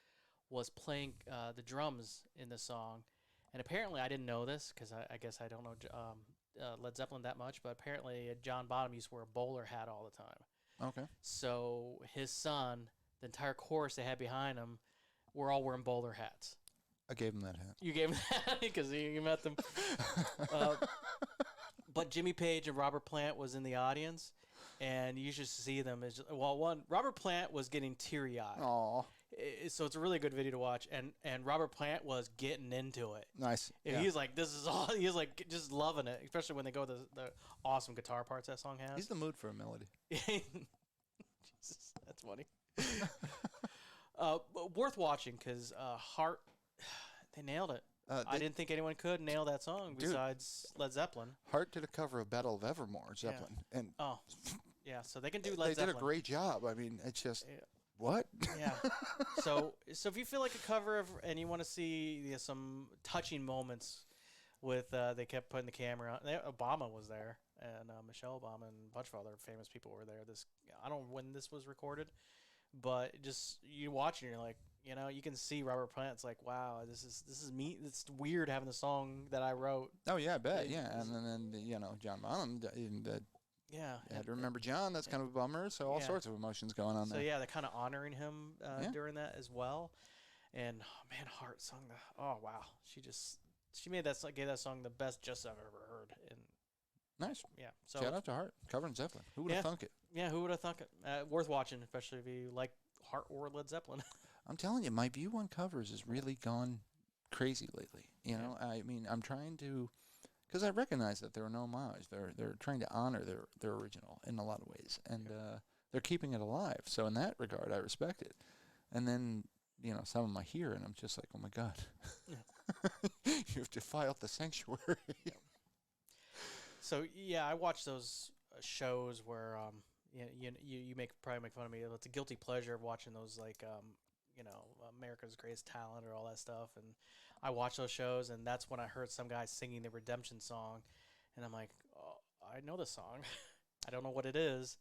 was playing the drums in the song. And apparently, I didn't know this because I guess I don't know Led Zeppelin that much, but apparently John Bonham used to wear a bowler hat all the time. Okay. So his son, the entire chorus they had behind him, were all wearing bowler hats. I gave him that hat. You gave him that because you met them. But Jimmy Page and Robert Plant was in the audience, and you should see them. As Robert Plant was getting teary-eyed. Aw, So it's a really good video to watch, and Robert Plant was getting into it. nice. And Yeah. He's like, this is all. He's like just loving it, especially when they go to the awesome guitar parts that song has. He's the mood for a melody. Jesus, that's funny. But worth watching because Heart, they nailed it. I didn't think anyone could nail that song besides Led Zeppelin. Hart did a cover of Battle of Evermore, Zeppelin, and Oh, yeah. So they can do Led they Zeppelin. did a great job. I mean, it's just Yeah. what? Yeah. So if you feel like a cover of, and you want to see some touching moments with, they kept putting the camera on. Obama was there, and Michelle Obama and a bunch of other famous people were there. I don't know when this was recorded, but just you watch it, and you're like, you can see Robert Plant. It's like, wow, this is me. It's weird having the song that I wrote. Oh yeah, I bet. Yeah, Yeah, and then John Bonham. Yeah. You had to remember John. That's kind of a bummer. So all Yeah. sorts of emotions going on So there. yeah, they're kind of honoring him Yeah. during that as well. And man, Hart sung oh wow, she made gave that song the best just I've ever heard. And Nice. yeah, so Shout out to Heart covering Zeppelin. Who would have thunk it? Yeah, who would have thunk it? Worth watching, especially if you like Heart or Led Zeppelin. I'm telling you, my view on covers has really gone crazy lately. You know, I mean, I'm trying to, because I recognize that they're an homage. They're trying to honor their original in a lot of ways, and they're keeping it alive. So in that regard, I respect it. And then, you know, some of them I hear, and I'm just like, oh my God, you've defiled the sanctuary. So yeah, I watch those shows where you probably make fun of me. It's a guilty pleasure of watching those like America's Greatest Talent or all that stuff, and I watch those shows, and that's when I heard some guy singing the Redemption song, and I'm like, oh, I know this song, I don't know what it is,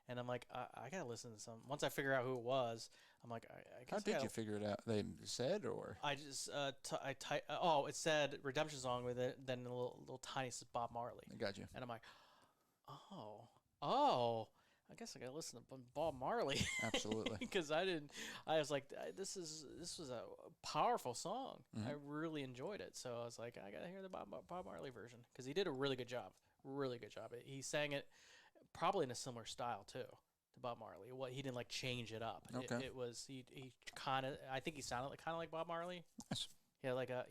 and I'm like, I gotta listen to some. Once I figure out who it was, I'm like, I guess. How did you figure it out? They said, or I just it said Redemption song with it, then a little tiny Bob Marley. I got you. And I'm like, oh, I guess I gotta listen to Bob Marley. Absolutely. Because I was like, this was a powerful song. Mm-hmm. I really enjoyed it. So I was like, I gotta hear the Bob Marley version because he did a really good job. Really good job. He sang it probably in a similar style too to Bob Marley. He didn't like change it up. Okay. It was he kind of, I think he sounded kind of like Bob Marley. Nice. He had like a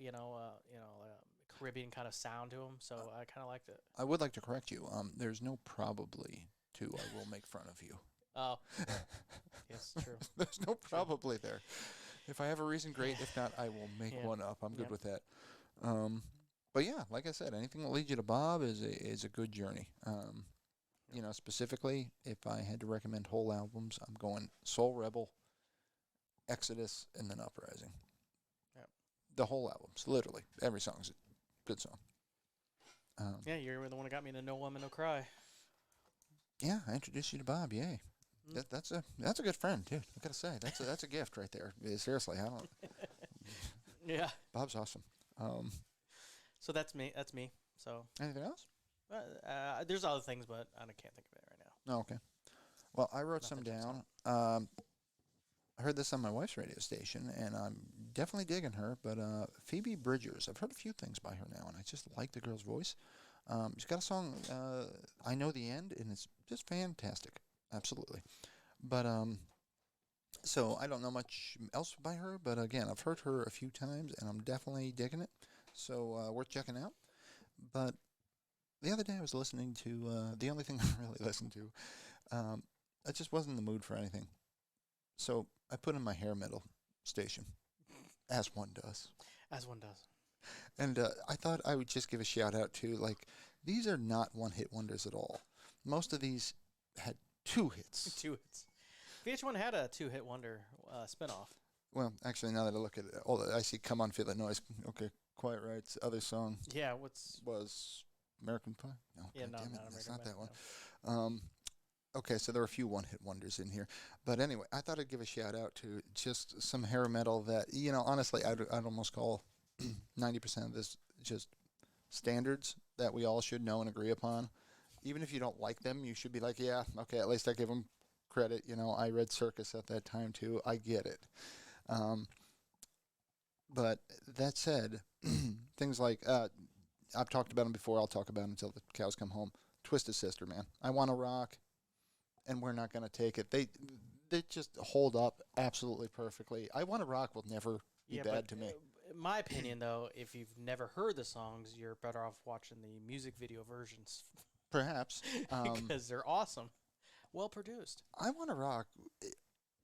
Caribbean kind of sound to him. So I kind of liked it. I would like to correct you. There's no probably to I will make fun of you. Oh, yes, true. There's no probably there. If I have a reason, great. If not, I will make one up. I'm good with that. But yeah, like I said, anything that leads you to Bob is a good journey. You know, specifically, if I had to recommend whole albums, I'm going Soul Rebel, Exodus, and then Uprising. Yep. The whole albums, literally. Every song's a good song. Yeah, you're the one who got me into No Woman, No Cry. Yeah, I introduced you to Bob. Yay. That's a good friend, dude. I gotta say, that's a gift right there. Seriously, I don't. Yeah. Bob's awesome. So that's me. So Anything else? there's other things, but I can't think of it right now. Oh, okay. Well, I wrote some down. I heard this on my wife's radio station, and I'm definitely digging her. But Phoebe Bridgers, I've heard a few things by her now, and I just like the girl's voice. She's got a song, I Know the End, and it's just fantastic. Absolutely. But so I don't know much else by her, but again, I've heard her a few times, and I'm definitely digging it. So worth checking out. But the other day I was listening to, the only thing I really listened to, I just wasn't in the mood for anything. So I put in my hair metal station, as one does. As one does. And I thought I would just give a shout out to, like, these are not one-hit wonders at all. Most of these had 2 hits. 2 hits. VH1 had a 2-hit wonder spinoff. Well, actually, now that I look at it, I see Come On, Feel That Noise. Okay, Quiet Rights. Other song Yeah, was American Pie? No, Yeah, God no, damn it, not that's American not Pie, that one. Okay, so there are a few one-hit wonders in here. But anyway, I thought I'd give a shout-out to just some hair metal that, you know, honestly, I'd almost call 90% of this just standards that we all should know and agree upon. Even if you don't like them, you should be like, yeah, okay, at least I give them credit. You know, I read Circus at that time, too. I get it. But that said, things like, I've talked about them before. I'll talk about them until the cows come home. Twisted Sister, man. I Want to Rock, and We're Not Going to Take It. They just hold up absolutely perfectly. I Want to Rock will never be bad to me. In my opinion, though, if you've never heard the songs, you're better off watching the music video versions. Perhaps. Because they're awesome. Well produced. I Want to Rock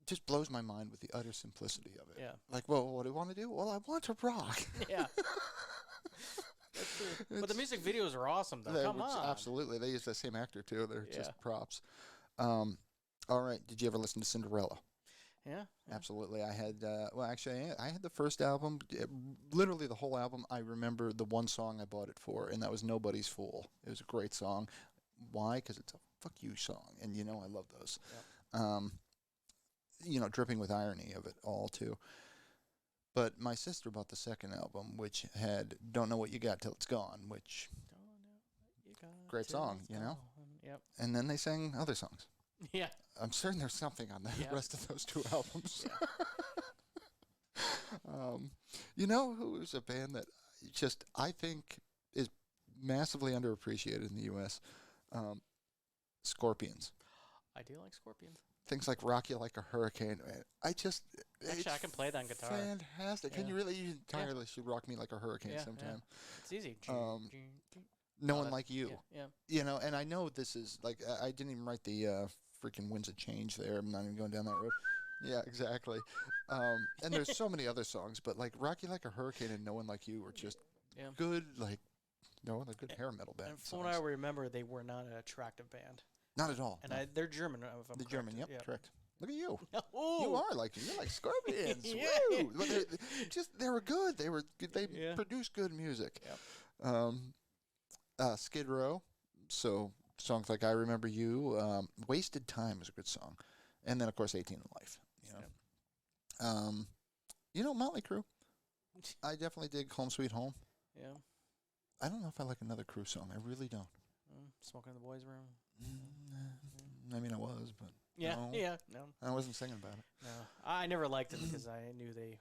just blows my mind with the utter simplicity of it. Yeah. Like, well, what do you want to do? Well, I want to rock. Yeah. That's true. But the music videos are awesome, though. Come on. Absolutely. They use the same actor, too. They're just props. All right. Did you ever listen to Cinderella? Yeah. Absolutely. I had, I had the first album, literally the whole album. I remember the one song I bought it for, and that was Nobody's Fool. It was a great song. Why? Because it's a fuck you song, and you know I love those. Yep. You know, dripping with irony of it all, too. But my sister bought the second album, which had Don't Know What You Got Till It's Gone, which, great song, you know? Yep. And then they sang other songs. Yeah. I'm certain there's something on the rest of those 2 albums. Yeah. You know who was a band that, just I think is massively underappreciated in the U.S. Scorpions. I do like Scorpions. Things like "Rock You Like a Hurricane." Man, Actually, I can play that on guitar. Fantastic. Can Yeah. you really? You entirely should rock me like a hurricane sometime. It's easy. No one like you. Yeah. You know, and I know this is like I didn't even write the freaking Winds of Change there. I'm not even going down that road. Yeah, exactly. And there's so many other songs, but like "Rock You Like a Hurricane" and "No One Like You" were just good. Like, no, they're good hair metal band. And from what I remember, they were not an attractive band. Not at all. And they're German. If I'm the correct. German, yep, correct. Look at you. Ooh. You are like you're like Scorpions. Yeah. Woo! But they were good. They produced good music. Yep. Skid Row. So songs like "I Remember You," "Wasted Time" is a good song, and then of course "18 in Life." Motley Crue. I definitely dig "Home Sweet Home." Yeah. I don't know if I like another Crue song. I really don't. Smoking in the Boys' Room. I mean, I was, but no. I wasn't singing about it. No, I never liked it because I knew they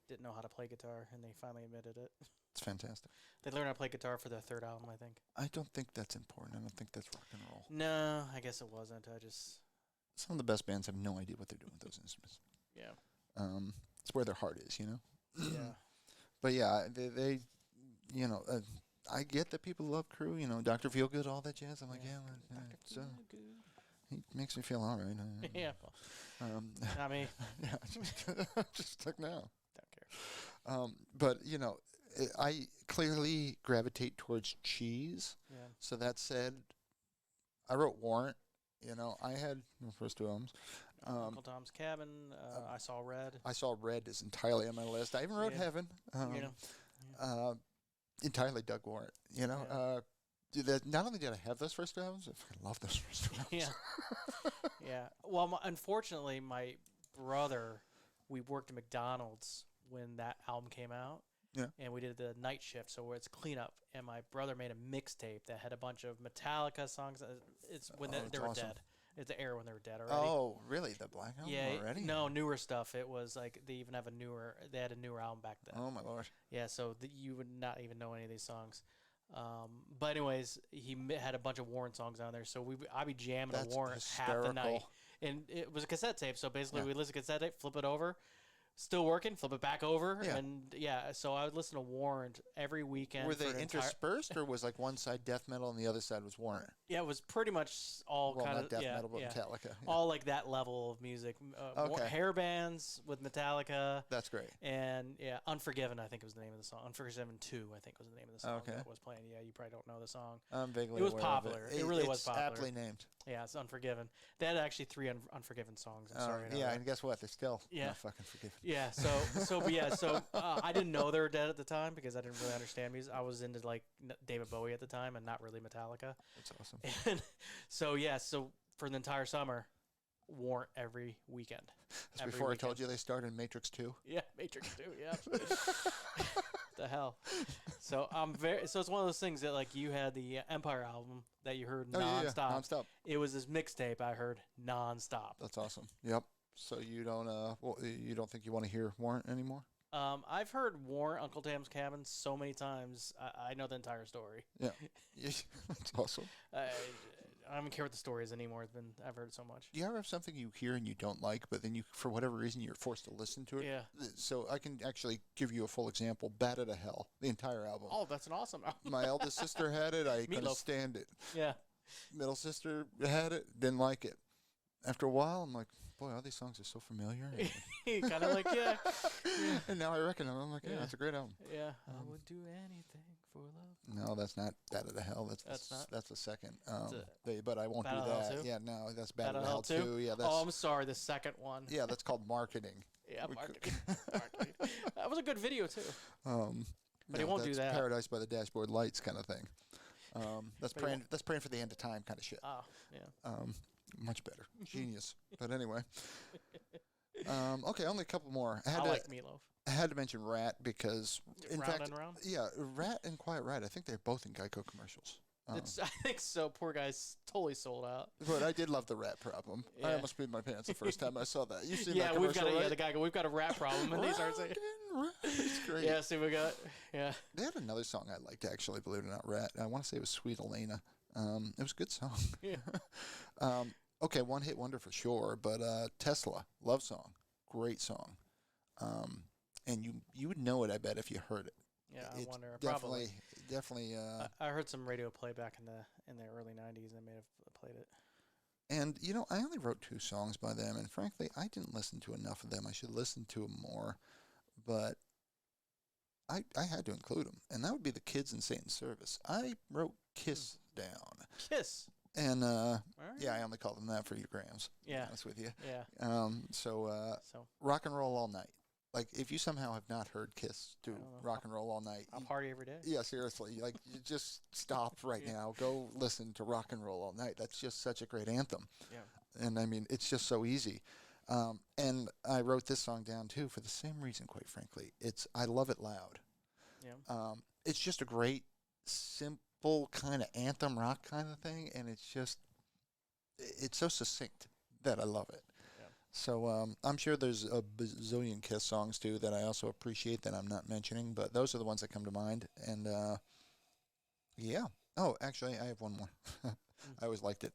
didn't know how to play guitar, and they finally admitted it. It's fantastic. They learned how to play guitar for their third album, I think. I don't think that's important. I don't think that's rock and roll. No, I guess it wasn't. Some of the best bands have no idea what they're doing with those instruments. Yeah. It's where their heart is, you know. Yeah. But yeah, they I get that people love Crue, Dr. Feelgood, all that jazz. I'm like, he makes me feel all right. Yeah. Not me. Yeah, just like now. Don't care. But I clearly gravitate towards cheese. Yeah. So that said, I wrote Warrant. I had the first two albums. Uncle Tom's Cabin. I Saw Red. I Saw Red is entirely on my list. I even wrote Heaven. Entirely dug Warrant. Not only did I have those first two albums, I love those first two albums. Yeah. Well, unfortunately, my brother, we worked at McDonald's when that album came out. Yeah. And we did the night shift, so where it's cleanup. And my brother made a mixtape that had a bunch of Metallica songs. It's when they were awesome. dead. It's the era when they were dead already. Oh, really? The Black Album already? No, newer stuff. It was like they even have they had a newer album back then. Oh, my Lord. Yeah, so you would not even know any of these songs. But anyways, he had a bunch of Warrant songs on there, so I'd be jamming a Warrant half the night. And it was a cassette tape, so basically we listen to cassette tape, flip it over, still working, flip it back over, and so I would listen to Warrant every weekend. Were they interspersed, or was like one side death metal and the other side was Warrant? Yeah, it was pretty much all kind of death metal, but Metallica. Yeah. All like that level of music. Hair bands with Metallica. That's great. And Unforgiven, I think was the name of the song. Unforgiven 2, I think was the name of the song that was playing. Yeah, you probably don't know the song. I'm vaguely It was aware popular. Of it. It really was popular. It's aptly named. Yeah, it's Unforgiven. They had actually 3 Unforgiven songs. I'm sorry. And guess what? They're still not fucking forgiven. Yeah, so I didn't know they were dead at the time because I didn't really understand music. I was into like David Bowie at the time and not really Metallica. That's awesome. And so for the entire summer, Warrant every weekend. That's before I told you they started Matrix 2. Yeah, Matrix 2. Yeah. The hell. So it's one of those things that like you had the Empire album that you heard nonstop. Yeah, nonstop. It was this mixtape I heard nonstop. That's awesome. Yep. So you don't think you want to hear Warrant anymore? I've heard Warrant, Uncle Tom's Cabin so many times. I know the entire story. Yeah. That's awesome. I don't care what the story is anymore. I've heard it so much. Do you ever have something you hear and you don't like, but then for whatever reason, you're forced to listen to it? Yeah. So I can actually give you a full example. Bat Out of Hell, the entire album. Oh, that's an awesome album. My eldest sister had it. I couldn't stand it. Yeah. Middle sister had it. Didn't like it. After a while, I'm like, boy, all these songs are so familiar. Kind of like, yeah. And now I reckon them. I'm like, yeah, it's a great album. Yeah. I would do anything for love. No, that's not Bat Out of Hell. That's the second. But I won't do that. Yeah, no, that's Bat Out of Hell 2. Yeah, that's. Oh, I'm sorry, the second one. Yeah, that's called Marketing. Yeah, Marketing. That was a good video too. But he won't do that. Paradise by the Dashboard Lights kind of thing. That's praying for the end of time kind of shit. Oh, yeah. Much better. Genius. But anyway. Okay, only a couple more. I like Meatloaf. I had to mention Rat because, in fact, and Round? Yeah, Rat and Quiet Riot. I think they're both in Geico commercials. I think so. Poor guy's totally sold out. But I did love the Rat problem. I almost peed my pants the first time I saw that. You seen that we've commercial, got right? the guy go, we've got a rat problem, and he starts saying, It's great. Yeah, see, we got, yeah. They had another song I liked, actually, believe it or not, Rat. I want to say it was Sweet Elena. It was a good song. Yeah. Okay, one hit wonder for sure, but Tesla, Love Song, great song. And you would know it, I bet, if you heard it. Yeah, I It's wonder. definitely, Probably. definitely. I heard some radio play back in the early '90s. They may have played it. And I only wrote 2 songs by them, and frankly, I didn't listen to enough of them. I should listen to them more, but I had to include them, and that would be the Kids in Satan's Service. I wrote Kiss down, Kiss. and All right. yeah, I only called them that for you, Grams. To be Yeah. honest with you. Yeah. So So Rock and Roll All Night. Like, if you somehow have not heard Kiss do I don't know. Rock and Roll All Night, I'll party every day. yeah, seriously, like, you just stop right Yeah. now. Go listen to Rock and Roll All Night. That's just such a great anthem. Yeah. And I mean, it's just so easy. And I wrote this song down too for the same reason, quite frankly. It's I Love It Loud. Yeah. It's just a great, simple kind of anthem rock kind of thing, and it's so succinct that I love it. Yeah. So I'm sure there's a bazillion Kiss songs too that I also appreciate that I'm not mentioning, but those are the ones that come to mind. And yeah. Oh, actually, I have one more. I always liked it.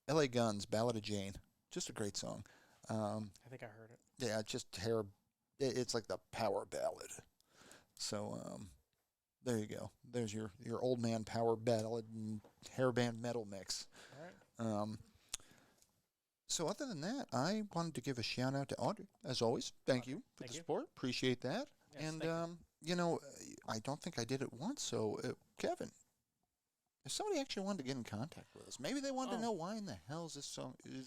L.A. Guns, Ballad of Jane. Just a great song. I think I heard it. Yeah, it's like the power ballad. So there you go. There's your old man power ballad and hairband metal mix. All right. So other than that, I wanted to give a shout out to Audrey, as always. Thank you for Thank the you. support. Appreciate that. Yes, And thank you. I don't think I did it once. So Kevin, if somebody actually wanted to get in contact with us, maybe they wanted to know why in the hell is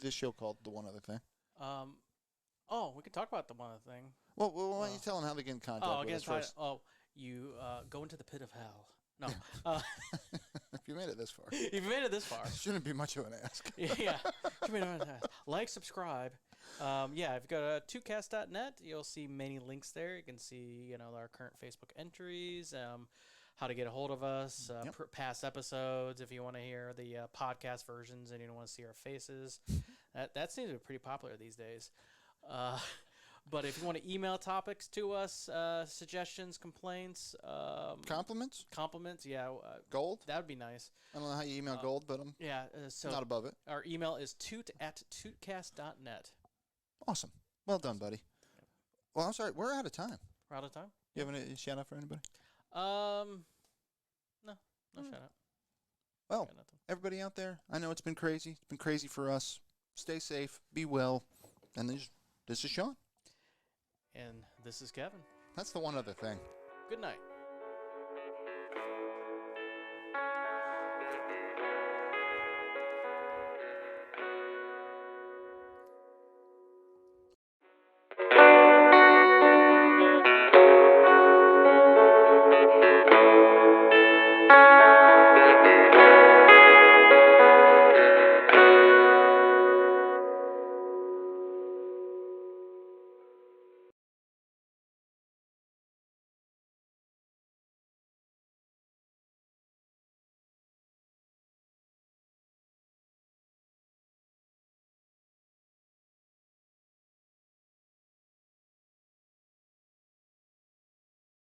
this show called The One Other Thing. We could talk about the one other thing. Well, why don't you tell them how they get in contact with us first? You go into the pit of hell. No. If you made it this far. If you made it this far. Shouldn't be much of an ask. Yeah. Like, subscribe. If you go to 2cast.net, you'll see many links there. You can see, our current Facebook entries, how to get a hold of us, past episodes, if you want to hear the podcast versions and you don't want to see our faces. That seems to be pretty popular these days. But if you want to email topics to us, suggestions, complaints, compliments, yeah, Gold? that would be nice. I don't know how you email Gold, but I'm so not above it. Our email is toot@tootcast.net. Awesome. Well done, buddy. Well, I'm sorry. We're out of time. We're out of time? You have any shout out for anybody? No shout out. Well, Got nothing. everybody out there, I know it's been crazy. It's been crazy for us. Stay safe. Be well. And this is Sean. And this is Kevin. That's the one other thing. Good night.